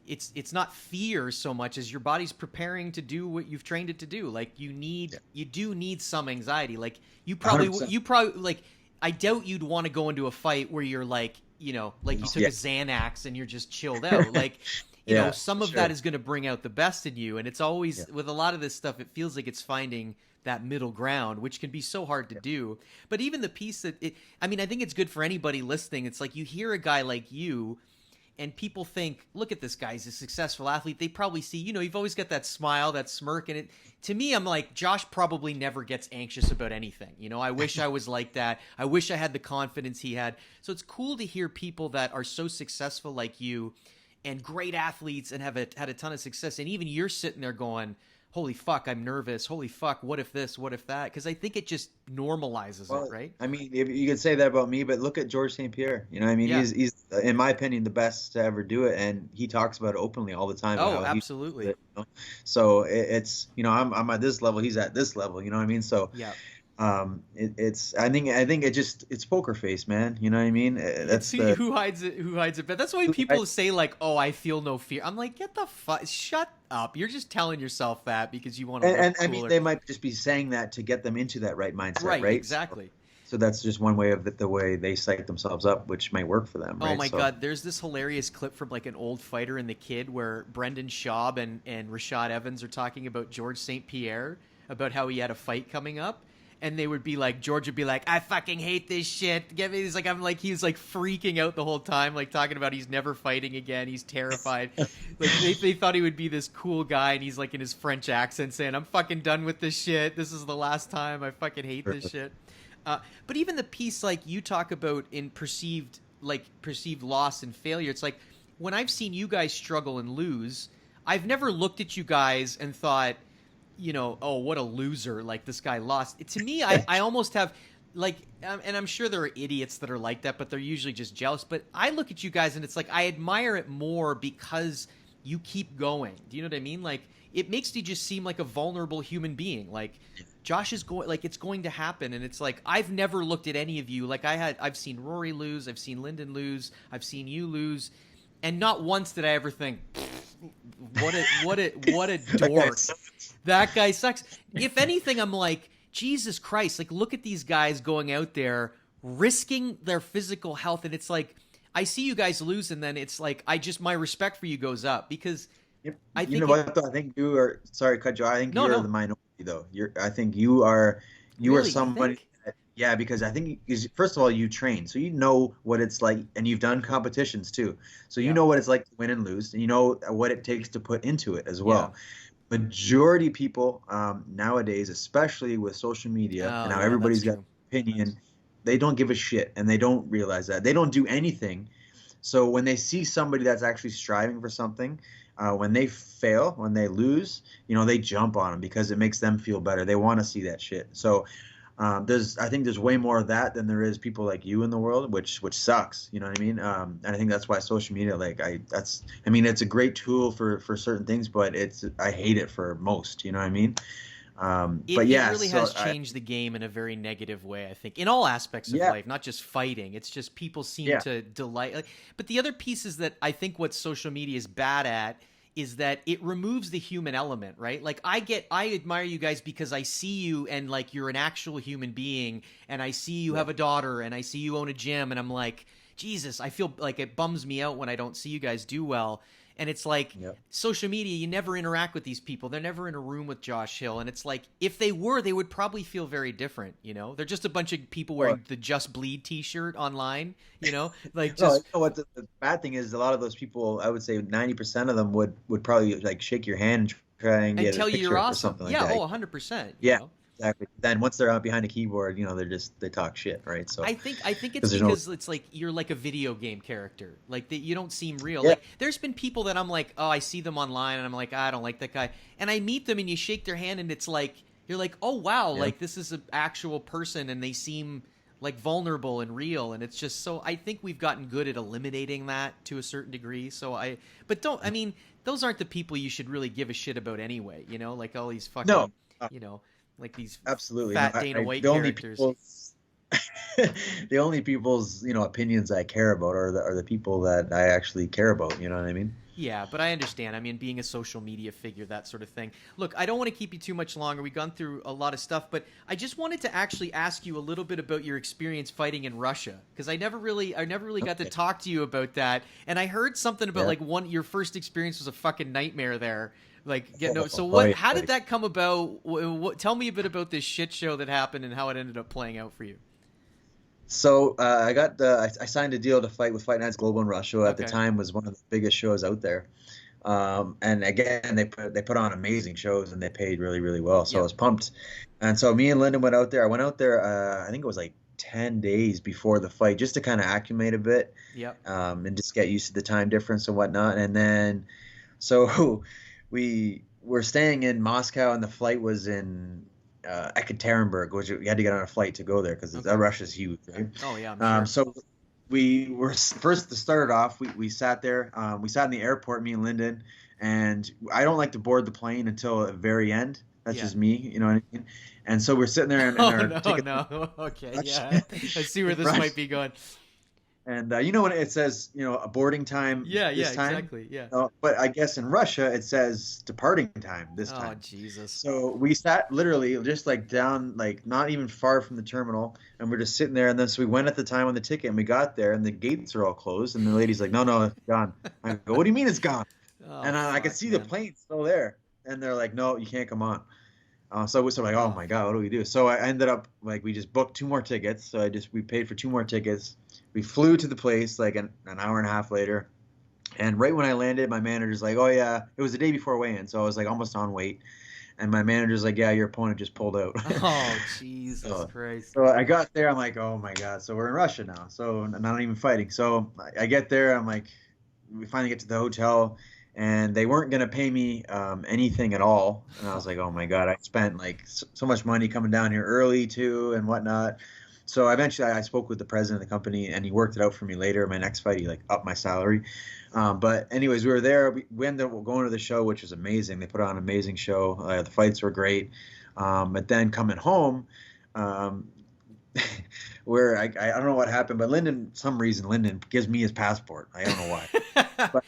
it's not fear so much as your body's preparing to do what you've trained it to do. Like you do need some anxiety. Like you probably 100%. Like, I doubt you'd want to go into a fight where you're like, like you took a Xanax and you're just chilled out. Like, some of that is going to bring out the best in you. And it's always with a lot of this stuff, it feels like it's finding that middle ground, which can be so hard to do. But even the piece that I think it's good for anybody listening. It's like you hear a guy like you, and people think, look at this guy, he's a successful athlete. They probably see, you've always got that smile, that smirk. And to me, I'm like, Josh probably never gets anxious about anything. I wish I was like that. I wish I had the confidence he had. So it's cool to hear people that are so successful like you and great athletes and have had a ton of success. And even you're sitting there going, holy fuck, I'm nervous. Holy fuck, what if this, what if that? Because I think it just normalizes it, right? I mean, you could say that about me, but look at George St. Pierre. He's in my opinion, the best to ever do it, and he talks about it openly all the time. Oh, absolutely. So it's I'm at this level, he's at this level. You know what I mean? So yeah. It's I think it's poker face, man. You know what I mean? That's who hides it. But that's why people say like, "Oh, I feel no fear." I'm like, get the fuck, shut up. You're just telling yourself that because you want to. And I mean, they might just be saying that to get them into that right mindset, right? Exactly. So that's just one way of the way they psych themselves up, which might work for them. Right? Oh my God, there's this hilarious clip from like an old fighter and the Kid where Brendan Schaub and Rashad Evans are talking about George St. Pierre, about how he had a fight coming up. And they would be like, George would be like, I fucking hate this shit. Get me. He's like, he was like freaking out the whole time, like talking about he's never fighting again. He's terrified. Like they thought he would be this cool guy, and he's like in his French accent saying, I'm fucking done with this shit. This is the last time. I fucking hate this shit. But even the piece like you talk about in perceived loss and failure, it's like when I've seen you guys struggle and lose, I've never looked at you guys and thought, oh, what a loser, like this guy lost. To me, I almost have like, and I'm sure there are idiots that are like that, but they're usually just jealous. But I look at you guys and it's like, I admire it more because you keep going. Do you know what I mean? Like, it makes you just seem like a vulnerable human being. Like, Josh is going, like, it's going to happen. And it's like, I've never looked at any of you. Like I've seen Rory lose. I've seen Lyndon lose. I've seen you lose. And not once did I ever think, what a dork. That guy sucks. If anything, I'm like, Jesus Christ, like, look at these guys going out there, risking their physical health. And it's like, I see you guys lose, and then it's like, my respect for you goes up because I think. I think you are, sorry, cut you. I think you're the minority, though. I think you are somebody. Yeah, because I think, first of all, you train, so you know what it's like, and you've done competitions too. So you know what it's like to win and lose, and you know what it takes to put into it as well. Yeah. Majority of people nowadays, especially with social media, and now everybody's got an opinion, they don't give a shit, and they don't realize that. They don't do anything. So when they see somebody that's actually striving for something, when they fail, when they lose, they jump on them because it makes them feel better. They want to see that shit. So I think there's way more of that than there is people like you in the world, which sucks. You know what I mean? And I think that's why social media, it's a great tool for certain things, but I hate it for most. You know what I mean? It really has changed the game in a very negative way, I think, in all aspects of life, not just fighting. It's just people seem to delight. But the other piece is that I think what social media is bad at is that it removes the human element, right? Like I admire you guys because I see you and like you're an actual human being, and I see you have a daughter, and I see you own a gym, and I'm like, Jesus, I feel like it bums me out when I don't see you guys do well. And it's like social media, you never interact with these people. They're never in a room with Josh Hill. And it's like, if they were, they would probably feel very different. They're just a bunch of people wearing the Just Bleed t-shirt online, like just. No, what the bad thing is, a lot of those people, I would say 90% of them would probably like shake your hand and try and get a tell you picture you're or awesome. something like Yeah, that. 100%. Yeah, exactly. Then once they're out behind a keyboard, they talk shit, right? So I think it's because it's like you're like a video game character, like that you don't seem real. Yeah. Like there's been people that I'm like, oh, I see them online and I'm like, I don't like that guy, and I meet them and you shake their hand and it's like you're like, oh wow, like this is an actual person and they seem like vulnerable and real, and it's just so I think we've gotten good at eliminating that to a certain degree. So I mean those aren't the people you should really give a shit about anyway, like all these fucking like these absolutely fat Dana White characters. The only people's opinions I care about are the people that I actually care about. You know what I mean? Yeah, but I understand. I mean, being a social media figure, that sort of thing. Look, I don't want to keep you too much longer. We've gone through a lot of stuff, but I just wanted to actually ask you a little bit about your experience fighting in Russia, because I never really got to talk to you about that. And I heard something about your first experience was a fucking nightmare there. How did that come about? Tell me a bit about this shit show that happened and how it ended up playing out for you. So I signed a deal to fight with Fight Nights Global in Russia. At the time, was one of the biggest shows out there. And again, they put on amazing shows and they paid really, really well. So I was pumped. And so me and Lyndon went out there. I went out there. I think it was like 10 days before the fight, just to kind of acclimate a bit. And just get used to the time difference and whatnot. And then, so we were staying in Moscow, and the flight was in Ekaterinburg, which we had to get on a flight to go there because Russia's huge, right? Oh yeah, I'm sure. So we were first to start off. We sat there. We sat in the airport, me and Lyndon, and I don't like to board the plane until the very end. That's just me, you know what I mean? And so we're sitting there, and okay, yeah, I see where this might be going. And when it says, a boarding time. Yeah, time? Exactly. Yeah. But I guess in Russia it says departing time this time. Oh Jesus! So we sat literally just like down, like not even far from the terminal, and we're just sitting there. And then so we went at the time on the ticket, and we got there, and the gates are all closed, and the lady's like, "No, it's gone." I go, "What do you mean it's gone?" And I could see the plane still there, and they're like, "No, you can't come on." So we're like, "Oh my God, what do we do?" So I ended up we just booked 2 more tickets. So we paid for 2 more tickets. We flew to the place like an hour and a half later, and right when I landed, my manager's like, "Oh yeah," it was the day before weigh-in, so I was like almost on weight, and my manager's like, "Yeah, your opponent just pulled out." Oh Jesus Christ! So I got there, I'm like, "Oh my God!" So we're in Russia now, so I'm not even fighting. So I get there, I'm like, we finally get to the hotel, and they weren't gonna pay me anything at all, and I was like, "Oh my God!" I spent like so much money coming down here early too and whatnot. So eventually I spoke with the president of the company, and he worked it out for me later. My next fight, he upped my salary. But anyways, we were there. We ended up going to the show, which was amazing. They put on an amazing show. The fights were great. But then coming home, where I don't know what happened, but Lyndon gives me his passport. I don't know why. But,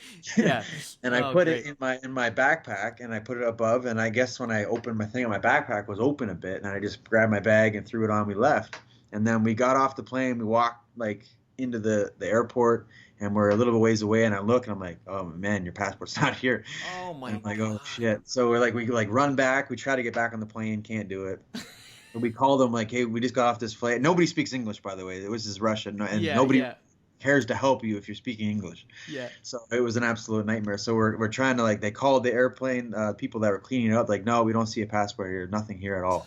and I put it in my backpack, and I put it above. And I guess when I opened my thing, my backpack was open a bit, and I just grabbed my bag and threw it on. We left. And then we got off the plane, we walked into the airport, and we're a little ways away, and I look and I'm like, "Oh man, your passport's not here." Oh my God. I'm like, "Oh shit." So we run back, we try to get back on the plane, can't do it. But we called them "Hey, we just got off this flight." Nobody speaks English, by the way. It was just Russian, and nobody cares to help you if you're speaking English. Yeah. So it was an absolute nightmare. So we're trying to they called the airplane people that were cleaning it up, "No, we don't see a passport here, nothing here at all."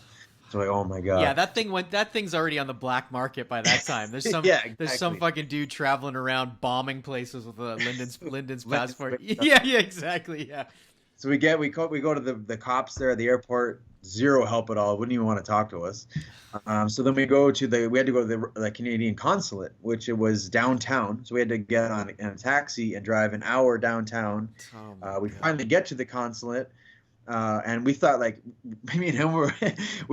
So oh my God. Yeah, that thing's already on the black market by that time. There's some there's some fucking dude traveling around bombing places with Lyndon's passport. Yeah, exactly. Yeah. So we go to the cops there at the airport. Zero help at all. Wouldn't even want to talk to us. So then we had to go to the Canadian consulate, which it was downtown. So we had to get on a taxi and drive an hour downtown. We finally get to the consulate. And we thought me and him we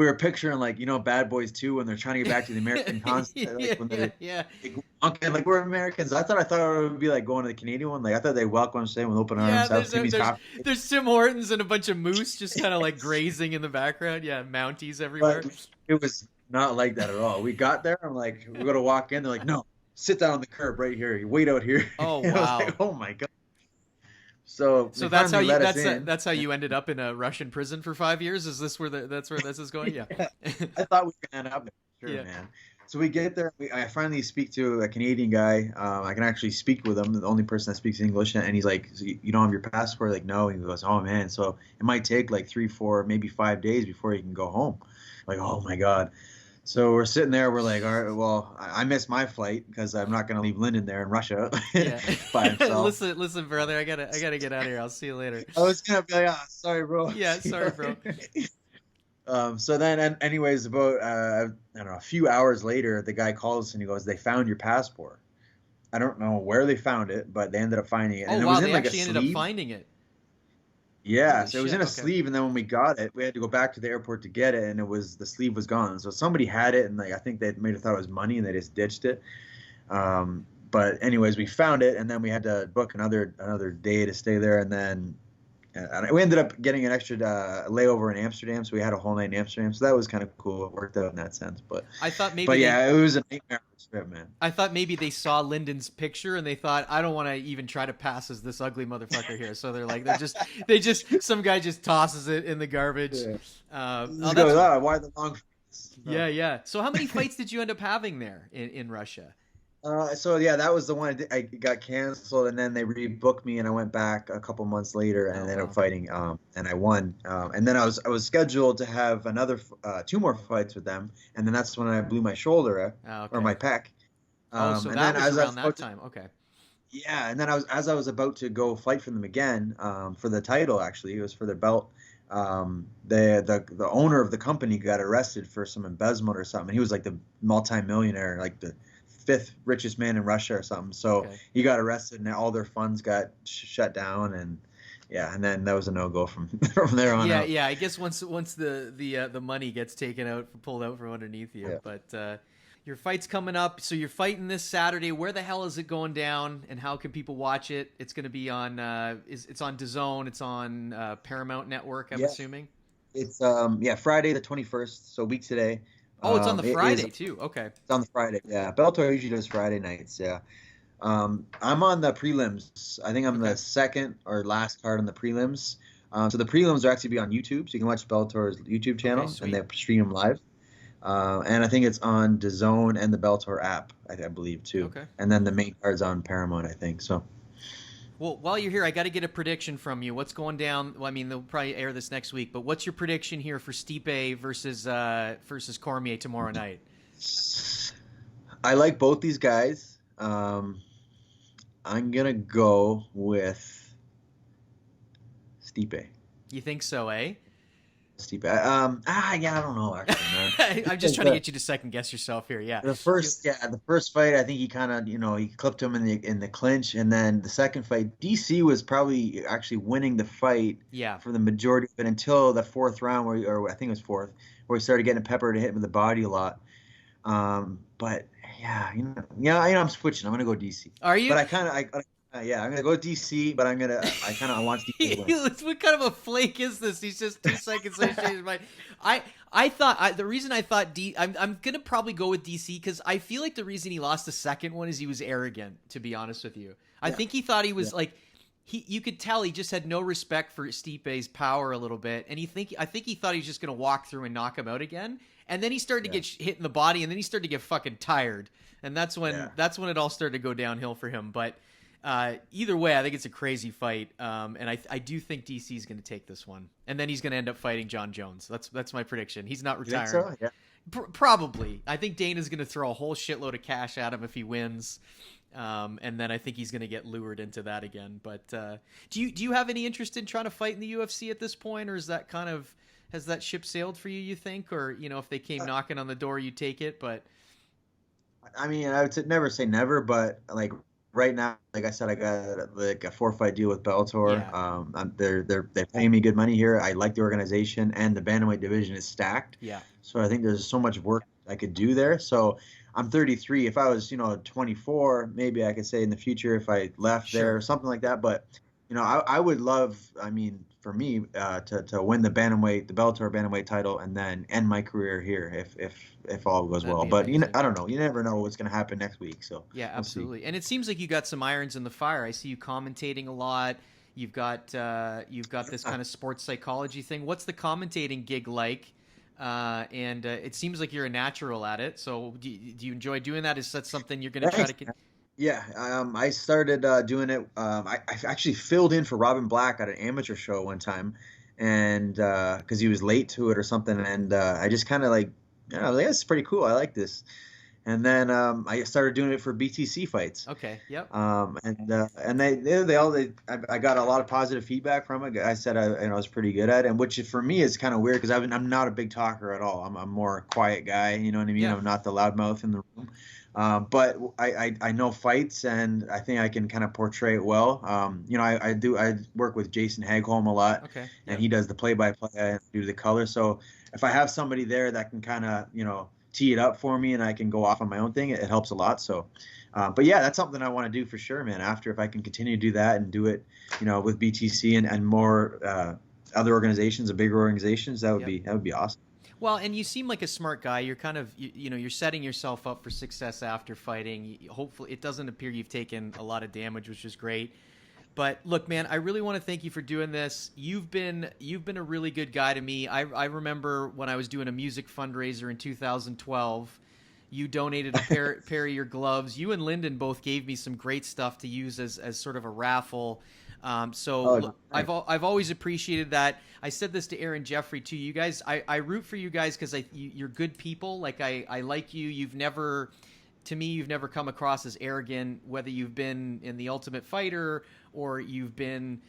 were picturing Bad Boys 2 when they're trying to get back to the American consulate. We're Americans. I thought it would be going to the Canadian one. I thought they welcome us in with open arms. There's Tim Hortons and a bunch of moose just kind of grazing in the background. Yeah, Mounties everywhere. But it was not like that at all. We got there. I'm like, we're gonna walk in. They're like, "No, sit down on the curb right here. You wait out here." Oh wow. Oh my God. So that's how you ended up in a Russian prison for 5 years? Is this where that's where this is going? Yeah. I thought we were gonna end up there. Sure, man. So we get there. I finally speak to a Canadian guy. I can actually speak with him, the only person that speaks English. And he's like, so you don't have your passport? Like, no. And he goes, oh, man. So it might take like 3, 4, maybe 5 days before you can go home. Like, oh, my God. So we're sitting there. We're like, all right, well, I missed my flight because I'm not going to leave Lyndon there in Russia by himself. listen, brother. I gotta get out of here. I'll see you later. I was going to be like, sorry, bro. Yeah, sorry, bro. So then, anyways, about I don't know, a few hours later, the guy calls and he goes, "They found your passport." I don't know where they found it, but they ended up finding it. And it was in, like, a sleeve. Ended up finding it. Yeah, so it was in a sleeve, and then when we got it, we had to go back to the airport to get it, and the sleeve was gone. So somebody had it, and like I think they made it thought it was money, and they just ditched it. But anyways, we found it, and then we had to book another day to stay there, and then. And we ended up getting an extra layover in Amsterdam, so we had a whole night in Amsterdam. So that was kind of cool. It worked out in that sense. But I thought maybe. But yeah, it was a nightmare trip, man. I thought maybe they saw Lyndon's picture and they thought, I don't want to even try to pass as this ugly motherfucker here. So they're like, some guy just tosses it in the garbage. Yeah. Why the long? Yeah. So how many fights did you end up having there in Russia? So yeah, that was the one I got canceled, and then they rebooked me, and I went back a couple months later and ended up fighting, and I won. And then I was scheduled to have another 2 more fights with them, and then that's when I blew my shoulder or my pec. So and that then was around that time. Okay. Yeah, and then as I was about to go fight for them again, for the title, actually, it was for their belt. The owner of the company got arrested for some embezzlement or something. He was like the multi-millionaire, like the 5th richest man in Russia or something. So he got arrested, and all their funds got shut down, and then that was a no-go from there on out. Yeah. I guess once the money gets pulled out from underneath you. Yeah. But your fight's coming up, so you're fighting this Saturday. Where the hell is it going down, and how can people watch it? It's going to be on it's on DAZN. It's on Paramount Network, I'm assuming. It's Friday the 21st, so a week today. Oh, it's on the Friday too. Okay. It's on the Friday. Yeah, Bellator usually does Friday nights. Yeah. I'm on the prelims. I think I'm the second or last card on the prelims. So the prelims will actually be on YouTube, so you can watch Bellator's YouTube channel, and they stream them live. And I think it's on DAZN and the Bellator app, I believe too. Okay. And then the main card's on Paramount, I think. So. Well, while you're here, I got to get a prediction from you. What's going down? Well, I mean, they'll probably air this next week, but what's your prediction here for Stipe versus Cormier tomorrow night? I like both these guys. I'm gonna go with Stipe. You think so, eh? Stipe. I don't know actually, man. I'm just trying to get you to second guess yourself here. Yeah. The first fight, I think he kind of, he clipped him in the clinch, and then the second fight, DC was probably actually winning the fight. Yeah. For the majority of it until the 4th round, or I think it was 4th, where he started getting Pepper to hit him in the body a lot. But yeah, I'm switching. I'm gonna go DC. Are you? But I'm gonna go DC, but I kind of want DC to win. What kind of a flake is this? He's just 2 seconds late changed his mind. I thought the reason I thought I'm gonna probably go with DC because I feel like the reason he lost the second one is he was arrogant. To be honest with you, I think he thought he was like you could tell he just had no respect for Stipe's power a little bit, and I think he thought he was just gonna walk through and knock him out again, and then he started to get hit in the body, and then he started to get fucking tired, and that's when it all started to go downhill for him, but. Either way, I think it's a crazy fight, and I do think DC is going to take this one, and then he's going to end up fighting John Jones. That's my prediction. He's not retiring. You think so? Yeah. Probably. I think Dana's going to throw a whole shitload of cash at him if he wins, and then I think he's going to get lured into that again. But do you have any interest in trying to fight in the UFC at this point, or is that has that ship sailed for you? You think, or if they came knocking on the door, you take it? But I mean, I would never say never, but like. Right now, like I said, I got like a 4-fight deal with Bellator. Yeah. They're paying me good money here. I like the organization, and the bantamweight division is stacked. Yeah. So I think there's so much work I could do there. So I'm 33. If I was 24, maybe I could say in the future if I left there or something like that. But I would love. I mean, for me to win the Bellator bantamweight title, and then end my career here if all goes well. But I don't know. You never know what's going to happen next week. So yeah, absolutely. And it seems like you got some irons in the fire. I see you commentating a lot. You've got this kind of sports psychology thing. What's the commentating gig like? and it seems like you're a natural at it. So do you enjoy doing that? Is that something you're going to try to? Yeah, I started doing it. I actually filled in for Robin Black at an amateur show one time, and because he was late to it or something, and I just kind of like, I was like, that's pretty cool. I like this. And then I started doing it for BTC fights. Okay. Yep. And I got a lot of positive feedback from it. I said I was pretty good at it, and which for me is kind of weird because I'm not a big talker at all. I'm more a quiet guy. You know what I mean? Yeah. I'm not the loudmouth in the room. But I know fights, and I think I can kind of portray it well. I work with Jason Hagholm a lot, okay, and he does the play-by-play and do the color. So if I have somebody there that can kind of tee it up for me, and I can go off on my own thing, it helps a lot. So, but yeah, that's something I want to do for sure, man. After, if I can continue to do that and do it, with BTC and more other organizations, bigger organizations, that would be awesome. Well, and you seem like a smart guy. You're kind of, you're setting yourself up for success after fighting. Hopefully, it doesn't appear you've taken a lot of damage, which is great. But look, man, I really want to thank you for doing this. You've been a really good guy to me. I remember when I was doing a music fundraiser in 2012, you donated a pair of your gloves. You and Lyndon both gave me some great stuff to use as sort of a raffle. I've always appreciated that. I said this to Aaron Jeffrey too. You guys, I root for you guys because you're good people. Like I like you. You've never come across as arrogant, whether you've been in The Ultimate Fighter or you've been,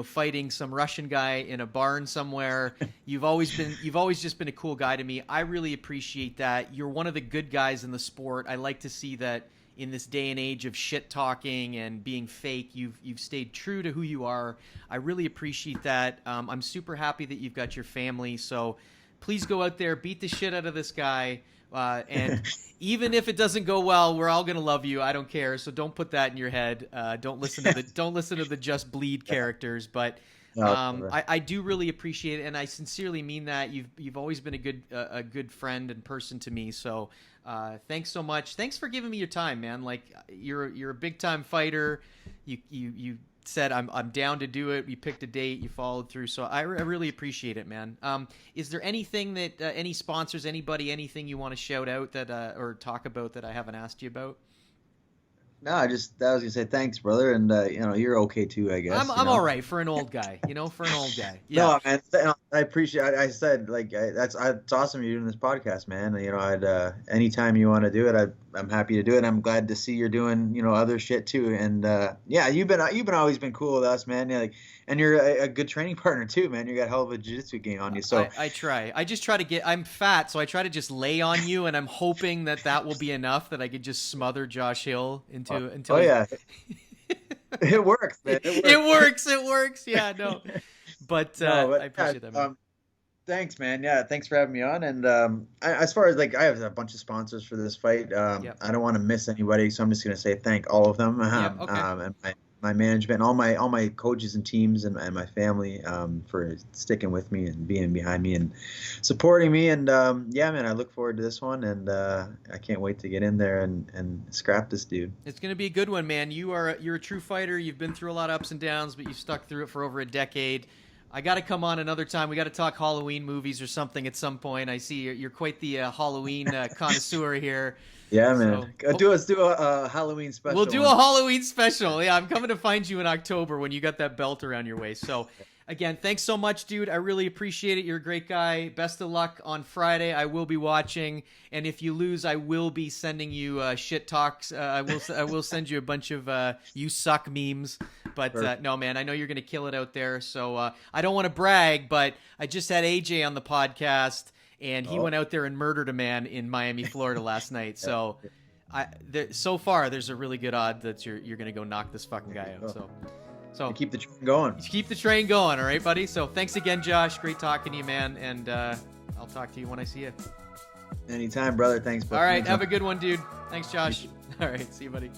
fighting some Russian guy in a barn somewhere. You've always just been a cool guy to me. I really appreciate that. You're one of the good guys in the sport. I like to see that in this day and age of shit talking and being fake, you've stayed true to who you are. I really appreciate that. I'm super happy that you've got your family. So please go out there, beat the shit out of this guy. And even if it doesn't go well, we're all gonna love you. I don't care. So don't put that in your head. Don't listen to the Just Bleed characters. But I do really appreciate it, and I sincerely mean that. You've always been a good friend and person to me. So thanks so much. Thanks for giving me your time, man. Like you're a big time fighter. You said I'm down to do it. You picked a date. You followed through. So I really appreciate it, man. Is there anything that any sponsors, anybody, anything you want to shout out that or talk about that I haven't asked you about? No, I was gonna say thanks, brother, and you're okay too, I guess. I'm all right for an old guy, for an old guy. Yeah. No, man, I appreciate. I said it's awesome you're doing this podcast, man. I'd anytime you want to do it, I'm happy to do it. I'm glad to see you're doing other shit too, and you've always been cool with us, man. Yeah, and you're a good training partner too, man. You got a hell of a jiu-jitsu game on you. So I try. I just try to get. I'm fat, so I try to just lay on you, and I'm hoping that will be enough that I could just smother Josh Hill until. Oh yeah, it works, man. It works. Yeah, no. But I appreciate that, man. Thanks, man. Yeah, thanks for having me on. And as far as I have a bunch of sponsors for this fight. Yep. I don't want to miss anybody, so I'm just gonna say thank all of them. Okay. And my management, all my coaches and teams, and my family for sticking with me and being behind me and supporting me. And man, I look forward to this one, and I can't wait to get in there and scrap this dude. It's gonna be a good one, man. You're a true fighter. You've been through a lot of ups and downs, but you've stuck through it for over a decade. I got to come on another time. We got to talk Halloween movies or something at some point. I see you're quite the Halloween connoisseur here. Yeah, man. So, let's do a Halloween special. We'll do a Halloween special. Yeah, I'm coming to find you in October when you got that belt around your waist. So, again, thanks so much, dude. I really appreciate it. You're a great guy. Best of luck on Friday. I will be watching, and if you lose, I will be sending you shit talks. I will send you a bunch of you suck memes. But no, man, I know you're gonna kill it out there. So I don't want to brag, but I just had AJ on the podcast. And he went out there and murdered a man in Miami, Florida last night. So, so far, there's a really good odd that you're going to go knock this fucking guy out. So keep the train going. Keep the train going, all right, buddy? So thanks again, Josh. Great talking to you, man. And I'll talk to you when I see you. Anytime, brother. Thanks, buddy. All right, have a good one, dude. Thanks, Josh. All right, see you, buddy.